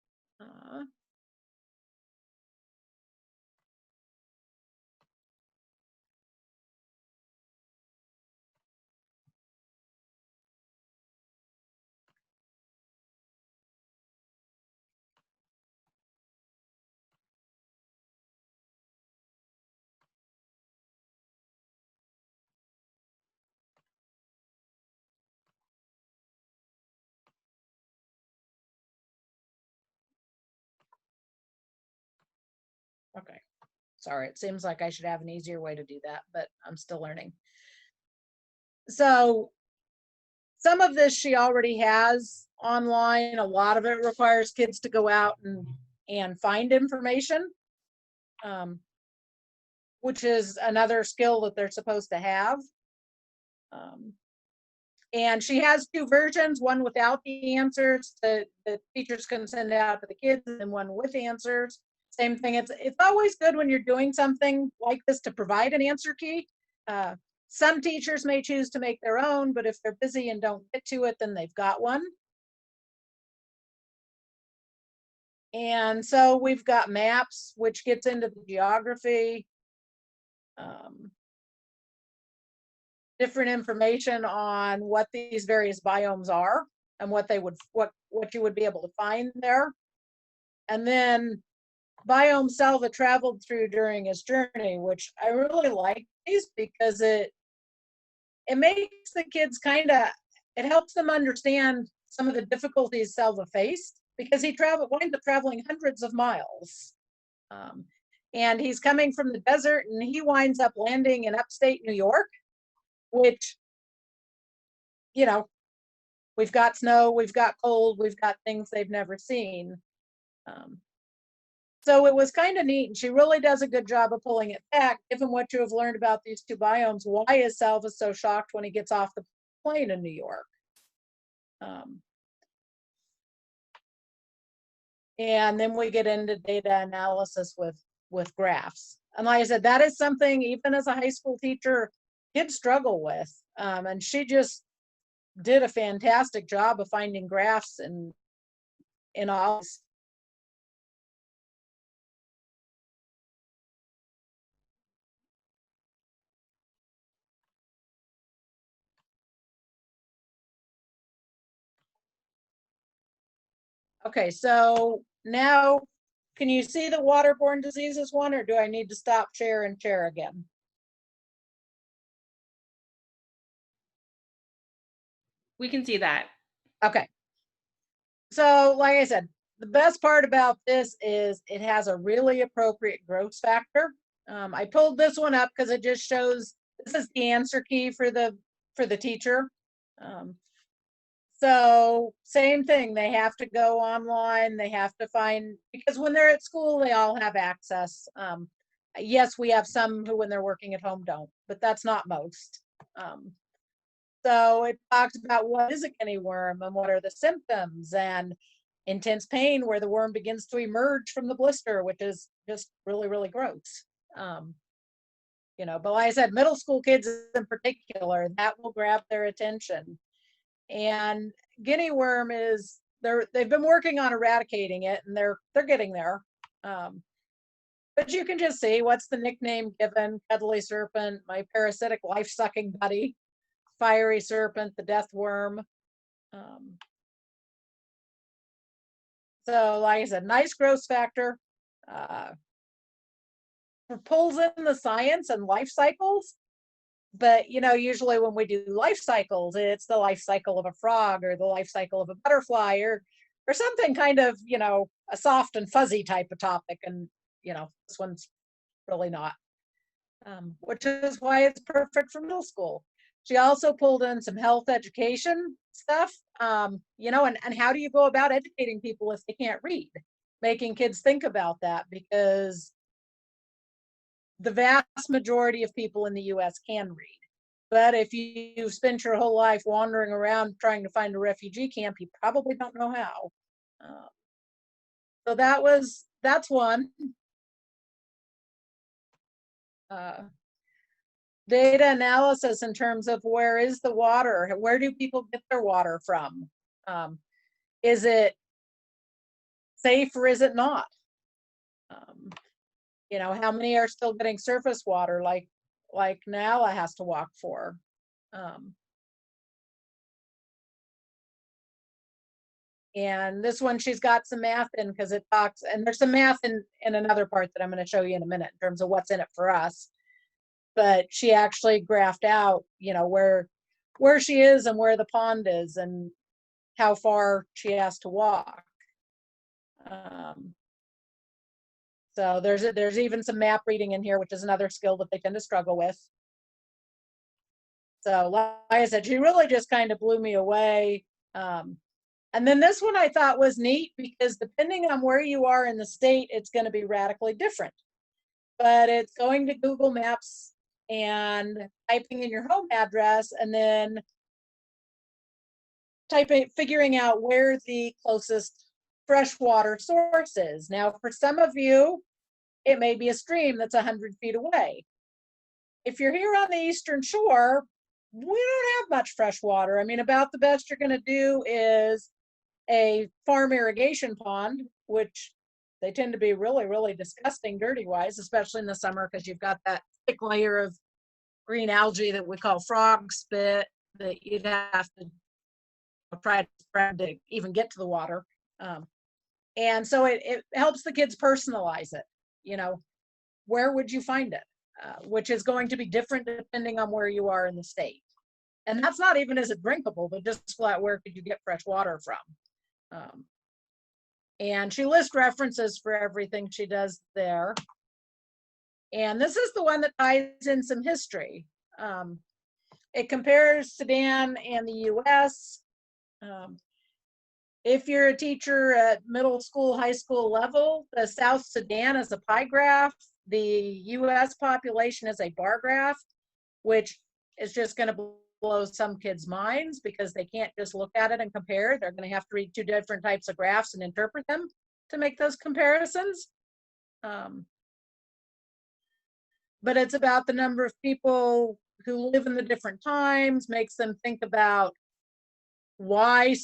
Sorry, it seems like I should have an easier way to do that, but I'm still learning. So some of this she already has online. A lot of it requires kids to go out and find information, which is another skill that they're supposed to have. And she has 2 versions, one without the answers that the teachers can send out to the kids, and one with answers. Same thing, it's always good when you're doing something like this to provide an answer key. Some teachers may choose to make their own, but if they're busy and don't get to it, then they've got one. And so we've got maps, which gets into the geography, different information on what these various biomes are and what you would be able to find there. And then biome Salva traveled through during his journey, which I really like these because it makes the kids it helps them understand some of the difficulties Salva faced, because he winds up traveling hundreds of miles. And he's coming from the desert, and he winds up landing in upstate New York, which, you know, we've got snow, we've got cold, we've got things they've never seen. So it was kind of neat, and she really does a good job of pulling it back. Given what you have learned about these 2 biomes, why is Salva so shocked when he gets off the plane in New York? And then we get into data analysis with graphs. And like I said, that is something, even as a high school teacher, kids struggle with. And she just did a fantastic job of finding graphs in all. Okay, so now, can you see the waterborne diseases one, or do I need to stop share and share again? We can see that. Okay. So like I said, the best part about this is it has a really appropriate growth factor. I pulled this one up because it just shows, this is the answer key for the teacher. So same thing, they have to go online, they have to find, because when they're at school, they all have access. Yes, we have some who when they're working at home don't, but that's not most. So it talks about what is a guinea worm and what are the symptoms, and intense pain where the worm begins to emerge from the blister, which is just really, really gross. You know, but like I said, middle school kids in particular, that will grab their attention. And guinea worm is, they've been working on eradicating it, and they're getting there. But you can just see what's the nickname given: cuddly serpent, my parasitic life-sucking buddy, fiery serpent, the death worm. So like I said, nice growth factor. Pulls in the science and life cycles. But, you know, usually when we do life cycles, it's the life cycle of a frog or the life cycle of a butterfly or something kind of, you know, a soft and fuzzy type of topic. And, you know, this one's really not, which is why it's perfect for middle school. She also pulled in some health education stuff, you know, and how do you go about educating people if they can't read? Making kids think about that, because the vast majority of people in the US can read. But if you've spent your whole life wandering around trying to find a refugee camp, you probably don't know how. So that's one. Data analysis in terms of where is the water? Where do people get their water from? Is it safe or is it not? You know, how many are still getting surface water like Nala has to walk for? And this one, she's got some math in because it talks, and there's some math in another part that I'm going to show you in a minute in terms of what's in it for us. But she actually graphed out, you know, where she is and where the pond is and how far she has to walk. So there's even some map reading in here, which is another skill that they tend to struggle with. So like I said, she really just kind of blew me away. And then this one I thought was neat because depending on where you are in the state, it's going to be radically different. But it's going to Google Maps and typing in your home address and then figuring out where the closest freshwater source is. Now, for some of you, it may be a stream that's 100 feet away. If you're here on the Eastern Shore, we don't have much fresh water. I mean, about the best you're going to do is a farm irrigation pond, which they tend to be really, really disgusting dirty wise, especially in the summer because you've got that thick layer of green algae that we call frog spit that you'd have to try to spread to even get to the water. And so it helps the kids personalize it. You know, where would you find it? Which is going to be different depending on where you are in the state. And that's not even as it drinkable, but just flat where could you get fresh water from? And she lists references for everything she does there. And this is the one that ties in some history. It compares Sudan and the US. If you're a teacher at middle school, high school level, the South Sudan is a pie graph. The US population is a bar graph, which is just going to blow some kids' minds because they can't just look at it and compare. They're going to have to read two different types of graphs and interpret them to make those comparisons. But it's about the number of people who live in the different times, makes them think about why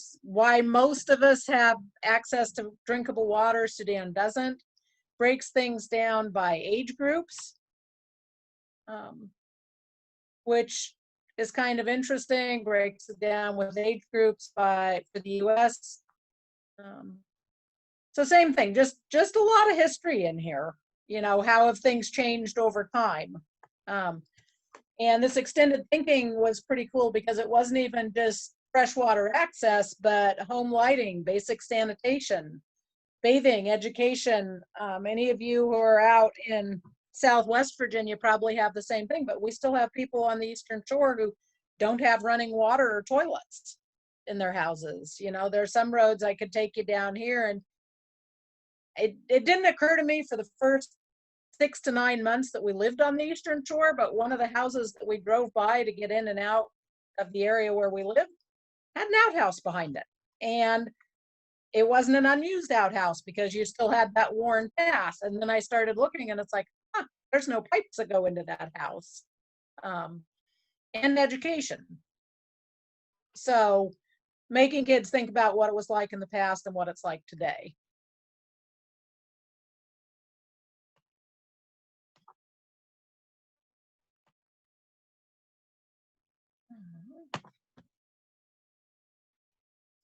most of us have access to drinkable water, Sudan doesn't. Breaks things down by age groups, which is kind of interesting. Breaks it down with age groups for the US. So same thing, just a lot of history in here. You know, how have things changed over time? And this extended thinking was pretty cool because it wasn't even just freshwater access, but home lighting, basic sanitation, bathing, education. Any of you who are out in Southwest Virginia probably have the same thing, but we still have people on the Eastern Shore who don't have running water or toilets in their houses. You know, there's some roads I could take you down here, and it didn't occur to me for the first 6 to 9 months that we lived on the Eastern Shore, but one of the houses that we drove by to get in and out of the area where we lived had an outhouse behind it. And it wasn't an unused outhouse because you still had that worn path. And then I started looking and it's like, huh, there's no pipes that go into that house. And education. So making kids think about what it was like in the past and what it's like today.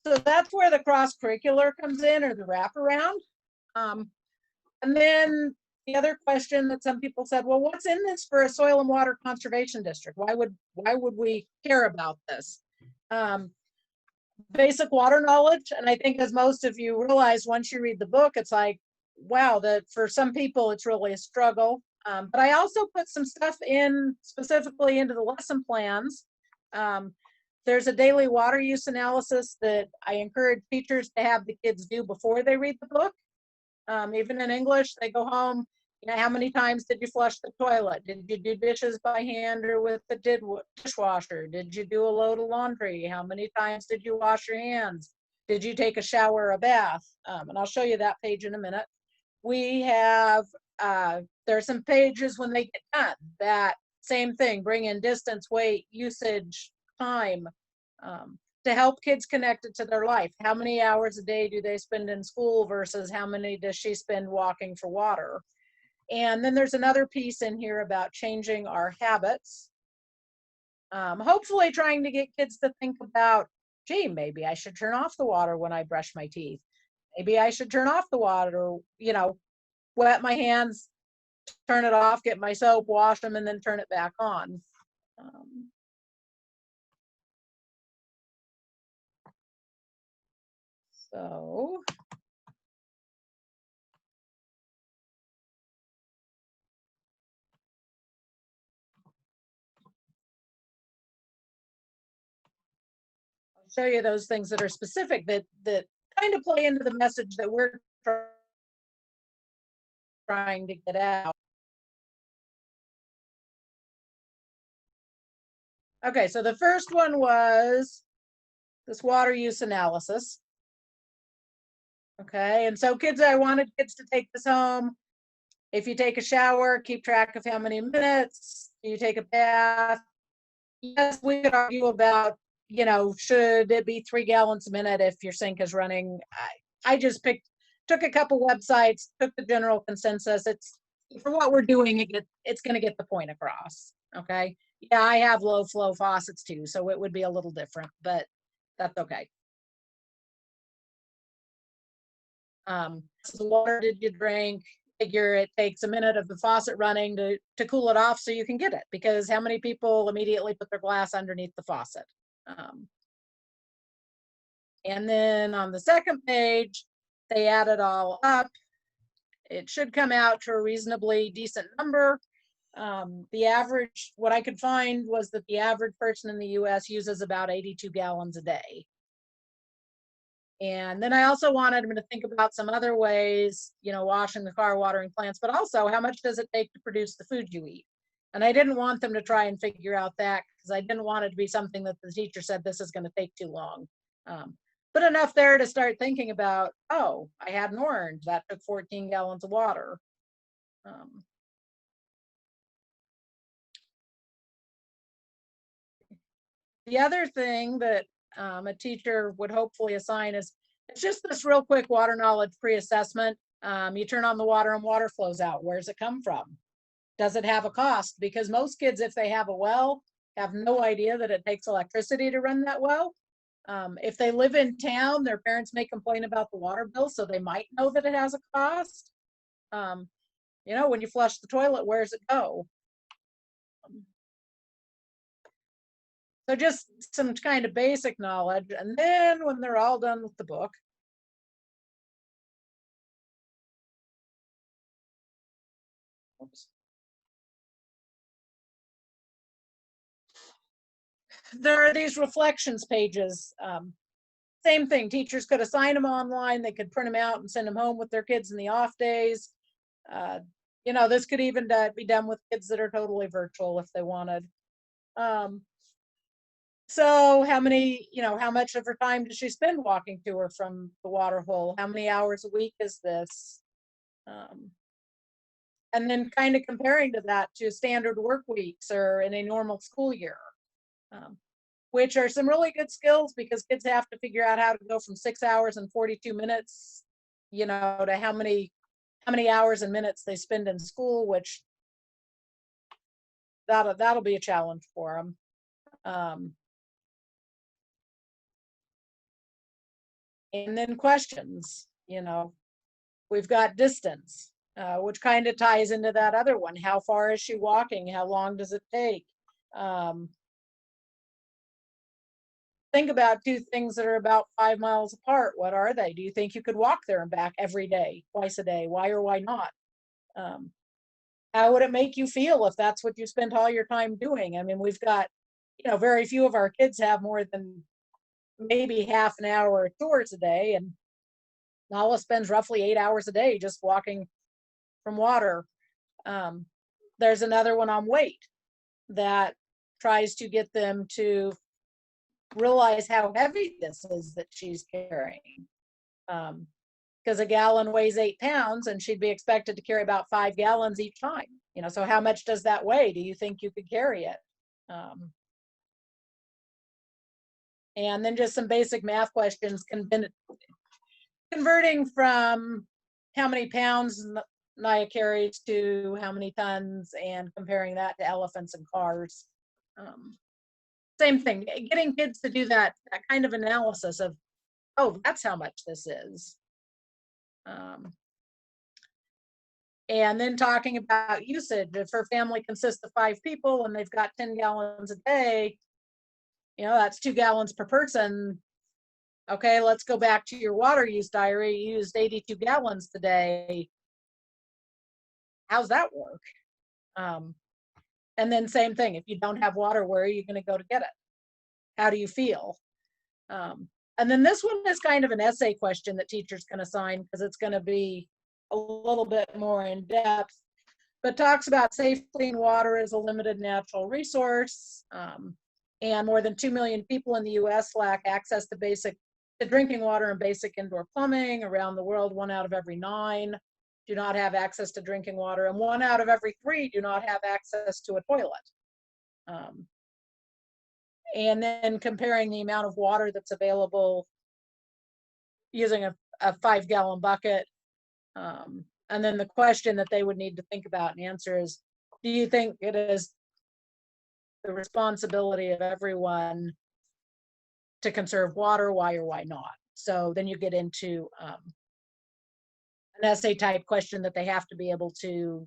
So that's where the cross-curricular comes in, or the wraparound. And then the other question that some people said, well, what's in this for a soil and water conservation district? Why would we care about this? Basic water knowledge. And I think, as most of you realize, once you read the book, it's like, wow, that for some people, it's really a struggle. But I also put some stuff in specifically into the lesson plans. There's a daily water use analysis that I encourage teachers to have the kids do before they read the book. Even in English, they go home, you know, how many times did you flush the toilet? Did you do dishes by hand or with the dishwasher? Did you do a load of laundry? How many times did you wash your hands? Did you take a shower or a bath? And I'll show you that page in a minute. We have, there are some pages when they get done, that same thing, bring in distance, weight, usage, time, to help kids connect it to their life. How many hours a day do they spend in school versus how many does she spend walking for water? And then there's another piece in here about changing our habits. Hopefully trying to get kids to think about, gee, maybe I should turn off the water when I brush my teeth. Maybe I should turn off the water, you know, wet my hands, turn it off, get my soap, wash them, and then turn it back on. So show you those things that are specific that kind of play into the message that we're trying to get out. Okay, so the first one was this water use analysis. Okay, and so kids, I wanted kids to take this home. If you take a shower, keep track of how many minutes. You take a bath. Yes, we could argue about, you know, should it be 3 gallons a minute if your sink is running? I just took a couple websites, took the general consensus. It's for what we're doing, it's going to get the point across. Okay. Yeah, I have low flow faucets too, so it would be a little different, but that's okay. So the water did you drink? Figure it takes a minute of the faucet running to cool it off so you can get it, because how many people immediately put their glass underneath the faucet? And then on the second page, they add it all up. It should come out to a reasonably decent number. The average, what I could find was that the average person in the US uses about 82 gallons a day. And then I also wanted them to think about some other ways, you know, washing the car, watering plants, but also how much does it take to produce the food you eat? And I didn't want them to try and figure out that, because I didn't want it to be something that the teacher said this is going to take too long. But enough there to start thinking about, oh, I had an orange, that took 14 gallons of water. The other thing that a teacher would hopefully assign is, it's just this real quick water knowledge pre-assessment. You turn on the water and water flows out. Where's it come from? Does it have a cost? Because most kids, if they have a well, have no idea that it takes electricity to run that well. If they live in town, their parents may complain about the water bill, so they might know that it has a cost. You know, when you flush the toilet, where's it go? So just some kind of basic knowledge. And then when they're all done with the book, oops, there are these reflections pages. Same thing, teachers could assign them online. They could print them out and send them home with their kids in the off days. You know, this could even be done with kids that are totally virtual if they wanted. So how many, you know, how much of her time does she spend walking to or from the water hole? How many hours a week is this? And then kind of comparing to that to standard work weeks or in a normal school year, which are some really good skills, because kids have to figure out how to go from 6 hours and 42 minutes, you know, to how many hours and minutes they spend in school, which that'll be a challenge for them. And then questions, you know, we've got distance, which kind of ties into that other one. How far is she walking? How long does it take? Think about two things that are about 5 miles apart. What are they? Do you think you could walk there and back every day, twice a day? Why or why not? How would it make you feel if that's what you spent all your time doing? I mean, we've got, you know, very few of our kids have more than maybe half an hour tours a day, and Nala spends roughly 8 hours a day just walking from water. There's another one on weight that tries to get them to realize how heavy this is that she's carrying. Because a gallon weighs 8 pounds and she'd be expected to carry about 5 gallons each time. You know, so how much does that weigh? Do you think you could carry it? And then just some basic math questions, converting from how many pounds Naya carries to how many tons, and comparing that to elephants and cars. Same thing, getting kids to do that kind of analysis of, oh, that's how much this is. And then talking about usage. If her family consists of 5 people and they've got 10 gallons a day, you know, that's 2 gallons per person. Okay, let's go back to your water use diary. You used 82 gallons today. How's that work? And then same thing, if you don't have water, where are you going to go to get it? How do you feel? And then this one is kind of an essay question that teachers can assign because it's going to be a little bit more in depth, but talks about safe, clean water as a limited natural resource. And more than 2 million people in the US lack access to drinking water and basic indoor plumbing. Around the world, 1 out of every 9 do not have access to drinking water, and 1 out of every 3 do not have access to a toilet. And then comparing the amount of water that's available using a 5-gallon bucket. And then the question that they would need to think about and answer is, do you think it is the responsibility of everyone to conserve water? Why or why not? So then you get into an essay type question that they have to be able to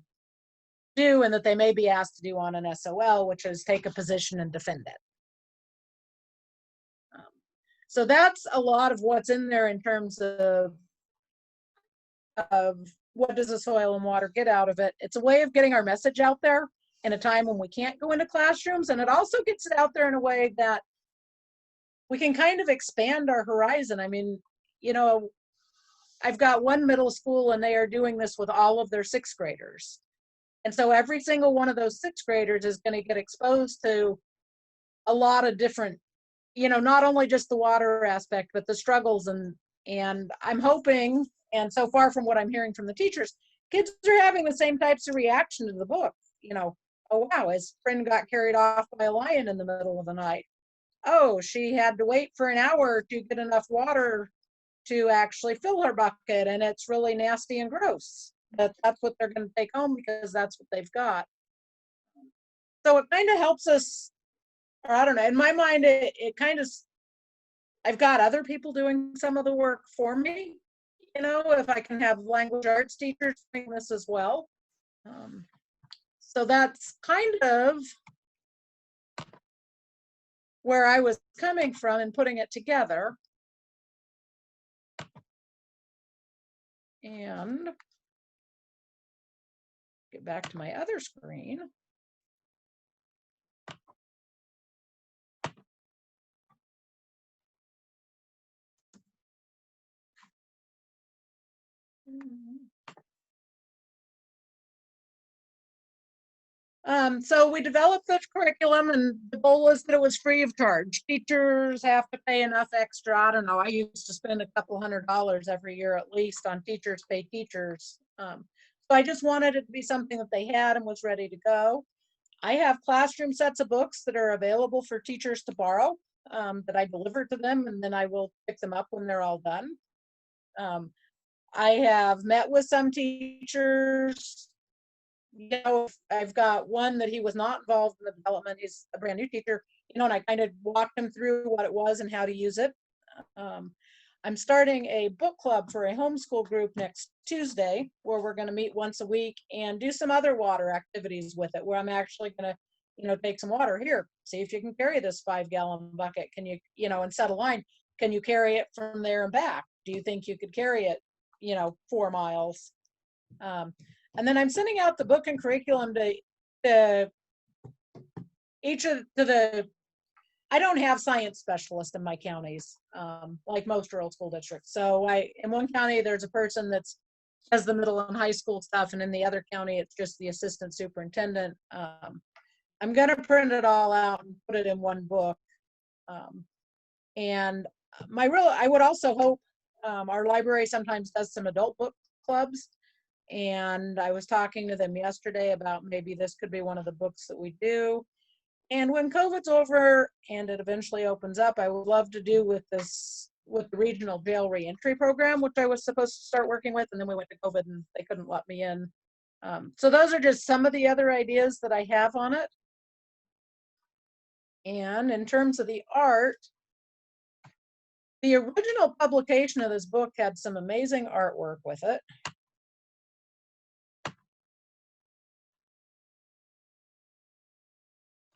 do and that they may be asked to do on an SOL, which is take a position and defend it. So that's a lot of what's in there in terms of what does the soil and water get out of it. It's a way of getting our message out there in a time when we can't go into classrooms, and it also gets it out there in a way that we can kind of expand our horizon. I mean, you know, I've got one middle school and they are doing this with all of their 6th graders. And so every single one of those 6th graders is going to get exposed to a lot of different, you know, not only just the water aspect, but the struggles. And I'm hoping, and so far from what I'm hearing from the teachers, kids are having the same types of reaction to the book. You know, oh wow, his friend got carried off by a lion in the middle of the night. Oh, she had to wait for an hour to get enough water to actually fill her bucket, and it's really nasty and gross. That's what they're going to take home because that's what they've got. So it kind of helps us, or I don't know, in my mind, it kind of, I've got other people doing some of the work for me. You know, if I can have language arts teachers doing this as well. So that's kind of where I was coming from and putting it together. And get back to my other screen. So we developed the curriculum, and the goal was that it was free of charge. Teachers have to pay enough extra. I don't know. I used to spend a couple $100 every year at least on teachers pay teachers. So I just wanted it to be something that they had and was ready to go. I have classroom sets of books that are available for teachers to borrow that I deliver to them, and then I will pick them up when they're all done. I have met with some teachers. You know, I've got one that he was not involved in the development. He's a brand new teacher, you know, and I kind of walked him through what it was and how to use it. I'm starting a book club for a homeschool group next Tuesday, where we're going to meet once a week and do some other water activities with it, where I'm actually going to, you know, take some water here, see if you can carry this 5-gallon bucket. Can you, you know, and set a line. Can you carry it from there and back? Do you think you could carry it, you know, 4 miles? And then I'm sending out the book and curriculum to each of the, I don't have science specialists in my counties, like most rural school districts. So in one county, there's a person that does the middle and high school stuff, and in the other county, it's just the assistant superintendent. I'm gonna print it all out and put it in one book. And I would also hope, our library sometimes does some adult book clubs. And I was talking to them yesterday about maybe this could be one of the books that we do. And when COVID's over and it eventually opens up, I would love to do with the regional jail reentry program, which I was supposed to start working with, and then we went to COVID and they couldn't let me in. So those are just some of the other ideas that I have on it. And in terms of the art, the original publication of this book had some amazing artwork with it.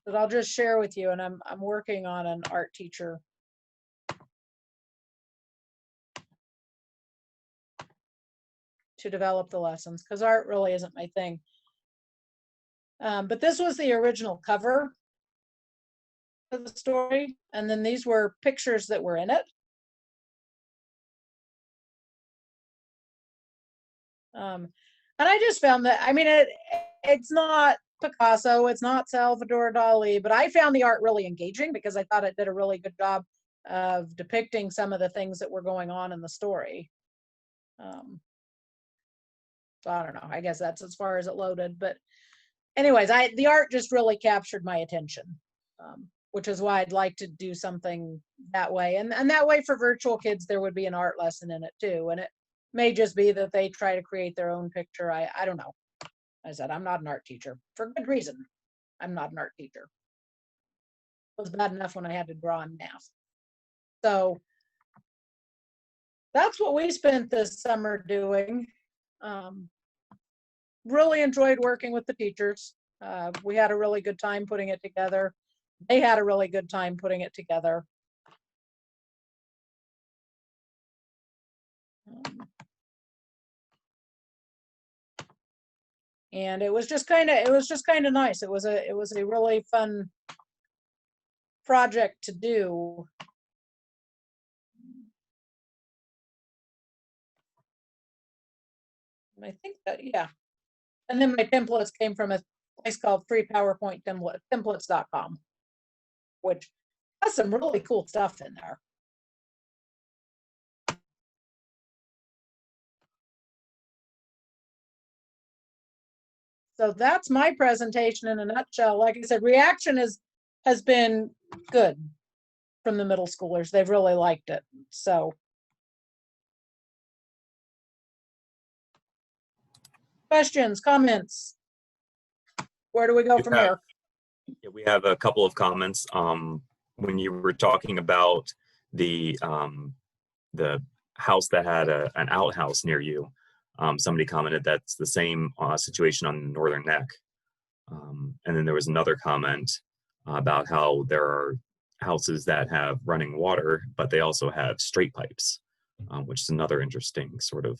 That I'll just share with you, and I'm working on an art teacher to develop the lessons, because art really isn't my thing. But this was the original cover. of the story. And then these were pictures that were in it. And I just found that, I mean, it's not Picasso, it's not Salvador Dali, but I found the art really engaging because I thought it did a really good job of depicting some of the things that were going on in the story. So I don't know, I guess that's as far as it loaded, but anyways, the art just really captured my attention, which is why I'd like to do something that way. And that way for virtual kids, there would be an art lesson in it too. And it may just be that they try to create their own picture. I don't know. I said, I'm not an art teacher for good reason. I'm not an art teacher. It was bad enough when I had to draw in math. So that's what we spent this summer doing. Really enjoyed working with the teachers. We had a really good time putting it together. They had a really good time putting it together. And it was just kind of nice. It was a really fun project to do. And I think that, yeah. And then my templates came from a place called freepowerpointtemplates.com, which has some really cool stuff in there. So that's my presentation in a nutshell. Like I said, reaction has been good from the middle schoolers. They've really liked it. So questions, comments? Where do we go from here? Yeah, we have a couple of comments. When you were talking about the house that had an outhouse near you, somebody commented that's the same situation on the Northern Neck. And then there was another comment about how there are houses that have running water, but they also have straight pipes, which is another interesting sort of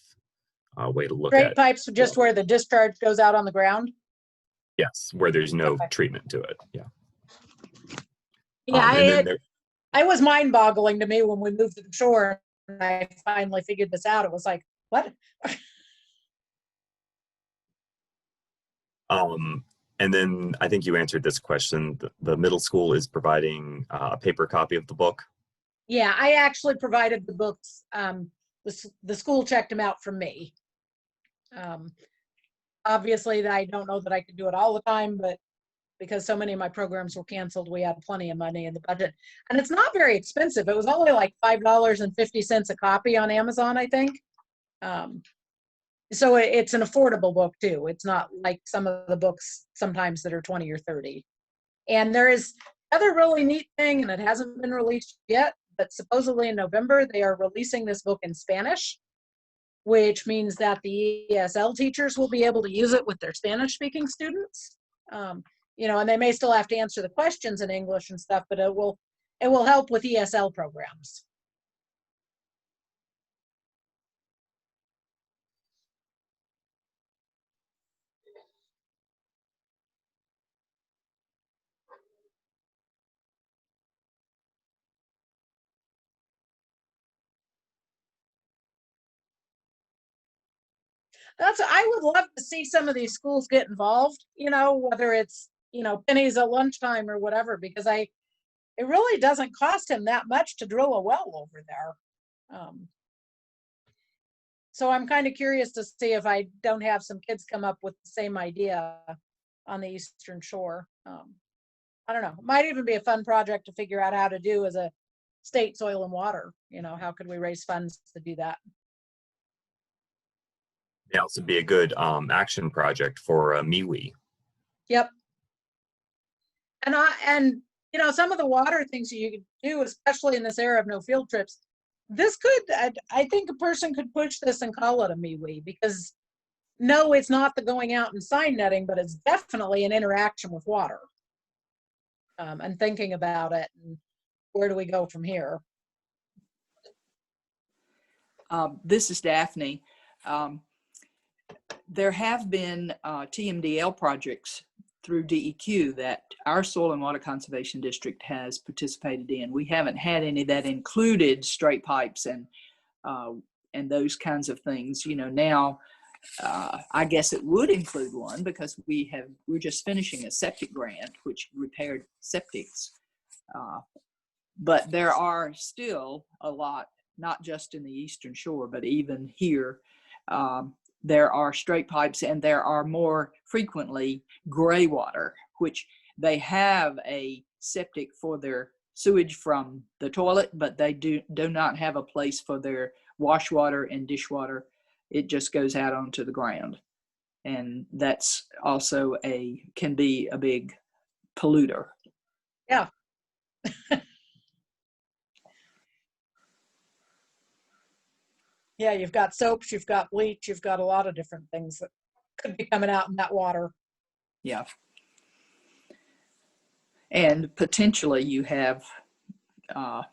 way to look at straight pipes, just where the discharge goes out on the ground? Yes, where there's no treatment to it. Yeah. Yeah, I was mind-boggling to me when we moved to the shore and I finally figured this out. It was like, what? And then I think you answered this question. The middle school is providing a paper copy of the book. Yeah, I actually provided the books. The school checked them out for me. Obviously, I don't know that I could do it all the time, but because so many of my programs were canceled, we had plenty of money in the budget. And it's not very expensive. It was only like $5.50 a copy on Amazon, I think. So it's an affordable book too. It's not like some of the books sometimes that are 20 or 30. And there is another really neat thing, and it hasn't been released yet, but supposedly in November, they are releasing this book in Spanish, which means that the ESL teachers will be able to use it with their Spanish-speaking students. You know, and they may still have to answer the questions in English and stuff, but it will help with ESL programs. I would love to see some of these schools get involved, you know, whether it's, you know, pennies at lunchtime or whatever, because it really doesn't cost him that much to drill a well over there. So I'm kind of curious to see if I don't have some kids come up with the same idea on the Eastern Shore. I don't know, it might even be a fun project to figure out how to do as a state soil and water. You know, how could we raise funds to do that? May also be a good action project for MeWe. Yep. And you know, some of the water things you could do, especially in this era of no field trips, this could, I think a person could push this and call it a MeWe, because no, it's not the going out and sign netting, but it's definitely an interaction with water. And thinking about it, and where do we go from here? This is Daphne. There have been TMDL projects through DEQ that our Soil and Water Conservation District has participated in. We haven't had any that included straight pipes and those kinds of things. You know, now I guess it would include one because we're just finishing a septic grant which repaired septics. But there are still a lot, not just in the Eastern Shore, but even here, there are straight pipes, and there are more frequently gray water, which they have a septic for their sewage from the toilet, but they do not have a place for their wash water and dishwater. It just goes out onto the ground. And that's also can be a big polluter. Yeah. Yeah, you've got soaps, you've got bleach, you've got a lot of different things that could be coming out in that water. Yeah. And potentially you have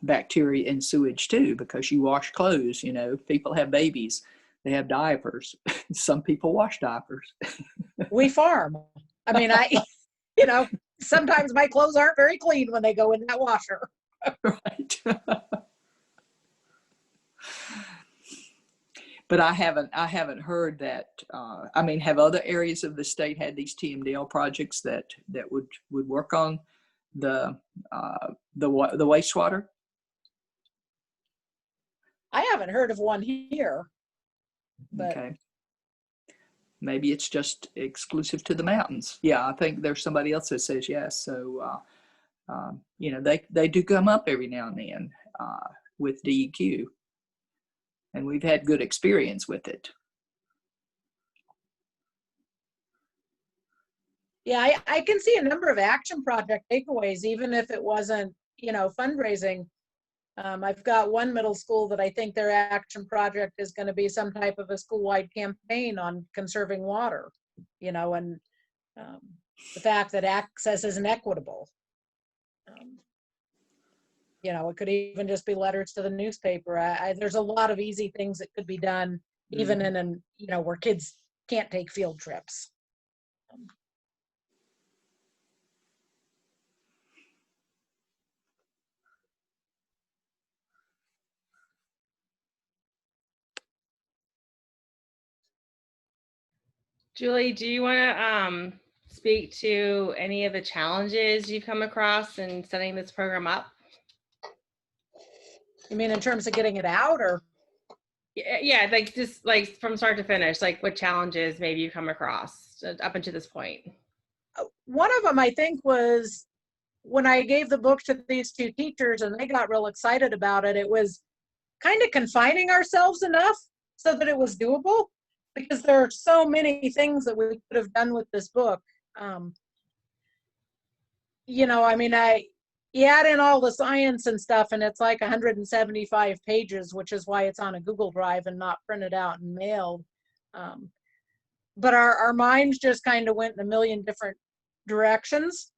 bacteria in sewage too, because you wash clothes. You know, people have babies, they have diapers. Some people wash diapers. We farm. I mean, you know, sometimes my clothes aren't very clean when they go in that washer. Right. But I haven't heard that. I mean, have other areas of the state had these TMDL projects that would work on the wastewater? I haven't heard of one here. But okay. Maybe it's just exclusive to the mountains. Yeah, I think there's somebody else that says yes. So, you know, they do come up every now and then with DEQ. And we've had good experience with it. yeah, I can see a number of action project takeaways, even if it wasn't, you know, fundraising. I've got one middle school that I think their action project is going to be some type of a school-wide campaign on conserving water, you know, and the fact that access isn't equitable. You know, it could even just be letters to the newspaper. There's a lot of easy things that could be done, even in an, you know, where kids can't take field trips. Julie, do you want to speak to any of the challenges you've come across in setting this program up? You mean in terms of getting it out, or? Yeah, like just like from start to finish, like what challenges maybe you come across up until this point? One of them, I think, was when I gave the book to these two teachers and they got real excited about it. It was kind of confining ourselves enough so that it was doable, because there are so many things that we could have done with this book. You know, I mean, you add in all the science and stuff, and it's like 175 pages, which is why it's on a Google Drive and not printed out and mailed. But our minds just kind of went in a million different directions.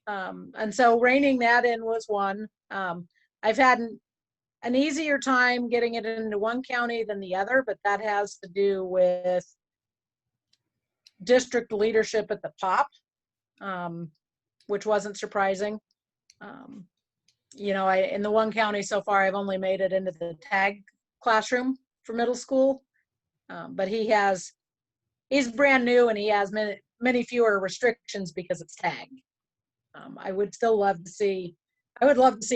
And so reining that in was one. I've had an easier time getting it into one county than the other, but that has to do with district leadership at the top, which wasn't surprising. You know, in the one county so far, I've only made it into the tag classroom for middle school, but he's brand new and he has many fewer restrictions because it's tag. I would love to see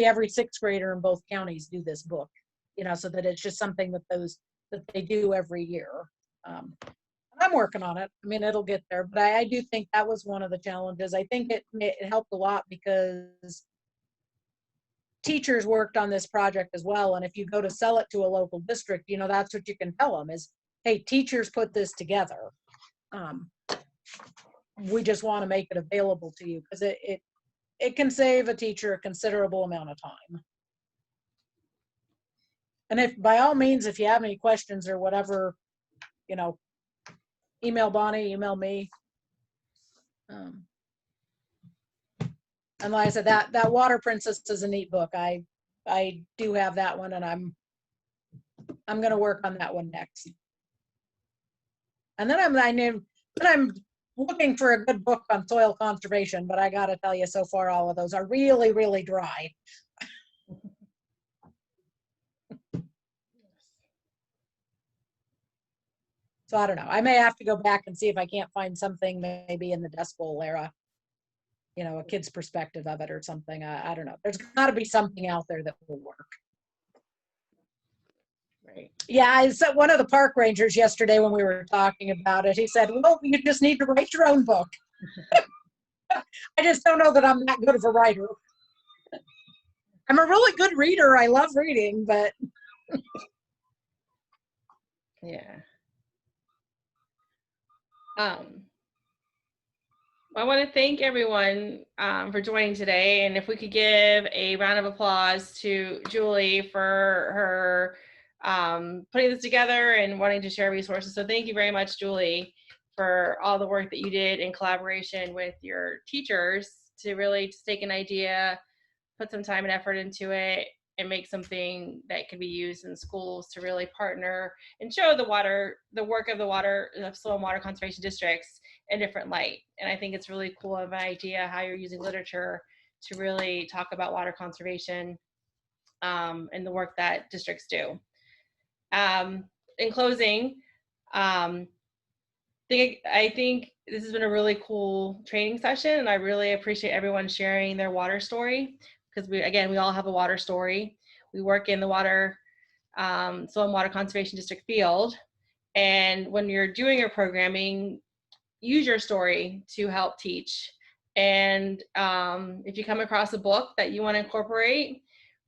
every sixth grader in both counties do this book, you know, so that it's just something that they do every year. I'm working on it. I mean, it'll get there, but I do think that was one of the challenges. I think it helped a lot because teachers worked on this project as well. And if you go to sell it to a local district, you know, that's what you can tell them is, hey, teachers put this together. We just want to make it available to you because it can save a teacher a considerable amount of time. And if, by all means, if you have any questions or whatever, you know, email Bonnie, email me. And like I said, that Water Princess is a neat book. I do have that one, and I'm going to work on that one next. And then I'm looking for a good book on soil conservation, but I gotta tell you, so far, all of those are really, really dry. So I don't know. I may have to go back and see if I can't find something maybe in the Dust Bowl era, you know, a kid's perspective of it or something. I don't know. There's got to be something out there that will work. Right. Yeah, I said one of the park rangers yesterday when we were talking about it, he said, well, you just need to write your own book. I just don't know that I'm that good of a writer. I'm a really good reader. I love reading, but. Yeah. I want to thank everyone for joining today, and if we could give a round of applause to Julie for her putting this together and wanting to share resources. So thank you very much, Julie, for all the work that you did in collaboration with your teachers to really just take an idea, put some time and effort into it, and make something that can be used in schools to really partner and show the work of the soil and water conservation districts in a different light. And I think it's really cool of an idea how you're using literature to really talk about water conservation and the work that districts do. In closing, I think this has been a really cool training session, and I really appreciate everyone sharing their water story, because we all have a water story. We work in the water, soil and water conservation district field, and when you're doing your programming, use your story to help teach. And if you come across a book that you want to incorporate,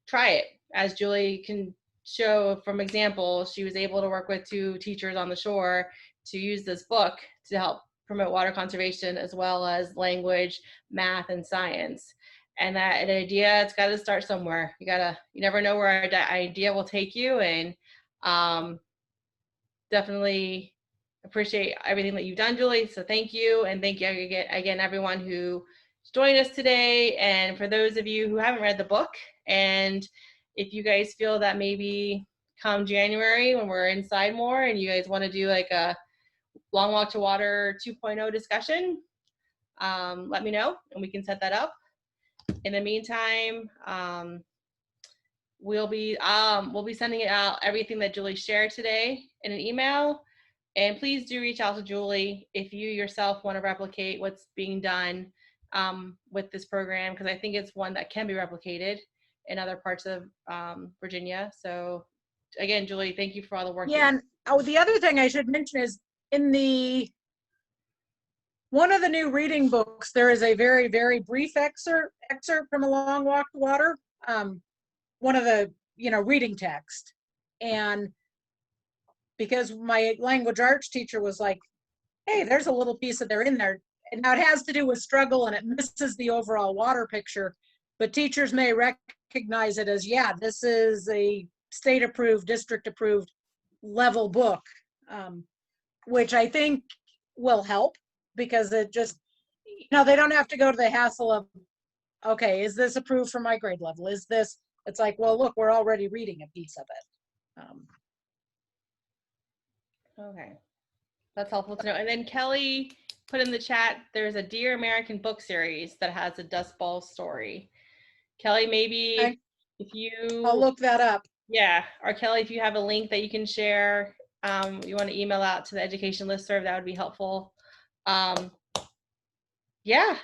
try it. As Julie can show from example, she was able to work with 2 teachers on the shore to use this book to help promote water conservation as well as language, math, and science. And that an idea, it's got to start somewhere. You never know where an idea will take you, and definitely appreciate everything that you've done, Julie. So thank you, and thank you again everyone who joined us today. And for those of you who haven't read the book, and if you guys feel that maybe come January when we're inside more and you guys want to do like a Long Walk to Water 2.0 discussion, let me know and we can set that up. In the meantime, we'll be sending out everything that Julie shared today in an email. And please do reach out to Julie if you yourself want to replicate what's being done with this program, because I think it's one that can be replicated in other parts of Virginia. So again, Julie, thank you for all the work. Yeah, and the other thing I should mention is in one of the new reading books, there is a very, very brief excerpt from A Long Walk to Water, one of the, reading text. And because my language arts teacher was like, hey, there's a little piece of there in there. And now it has to do with struggle and it misses the overall water picture, but teachers may recognize it as, yeah, this is a state approved, district approved level book, which I think will help, because it just, they don't have to go to the hassle of, okay, is this approved for my grade level? Is this, it's like, well, look, we're already reading a piece of it. Okay, that's helpful to know. And then Kelly put in the chat, there's a Dear American book series that has a Dust Bowl story. Kelly, maybe if you... I'll look that up. Yeah, or Kelly, if you have a link that you can share, you want to email out to the education listserv, that would be helpful. Yeah.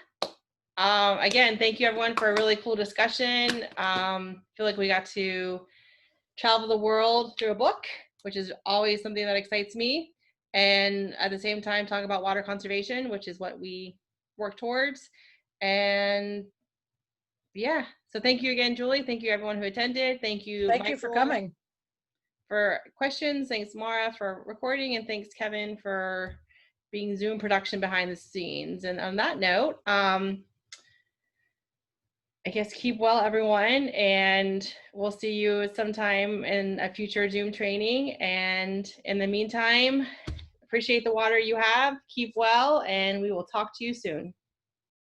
Again, thank you everyone for a really cool discussion. I feel like we got to travel the world through a book, which is always something that excites me. And at the same time, talk about water conservation, which is what we work towards. And yeah, so thank you again, Julie. Thank you everyone who attended. Thank you, Thank Michael, you for coming. For questions. Thanks, Mara, for recording. And thanks, Kevin, for being Zoom production behind the scenes. And on that note, I guess keep well, everyone, and we'll see you sometime in a future Zoom training. And in the meantime, appreciate the water you have, keep well, and we will talk to you soon.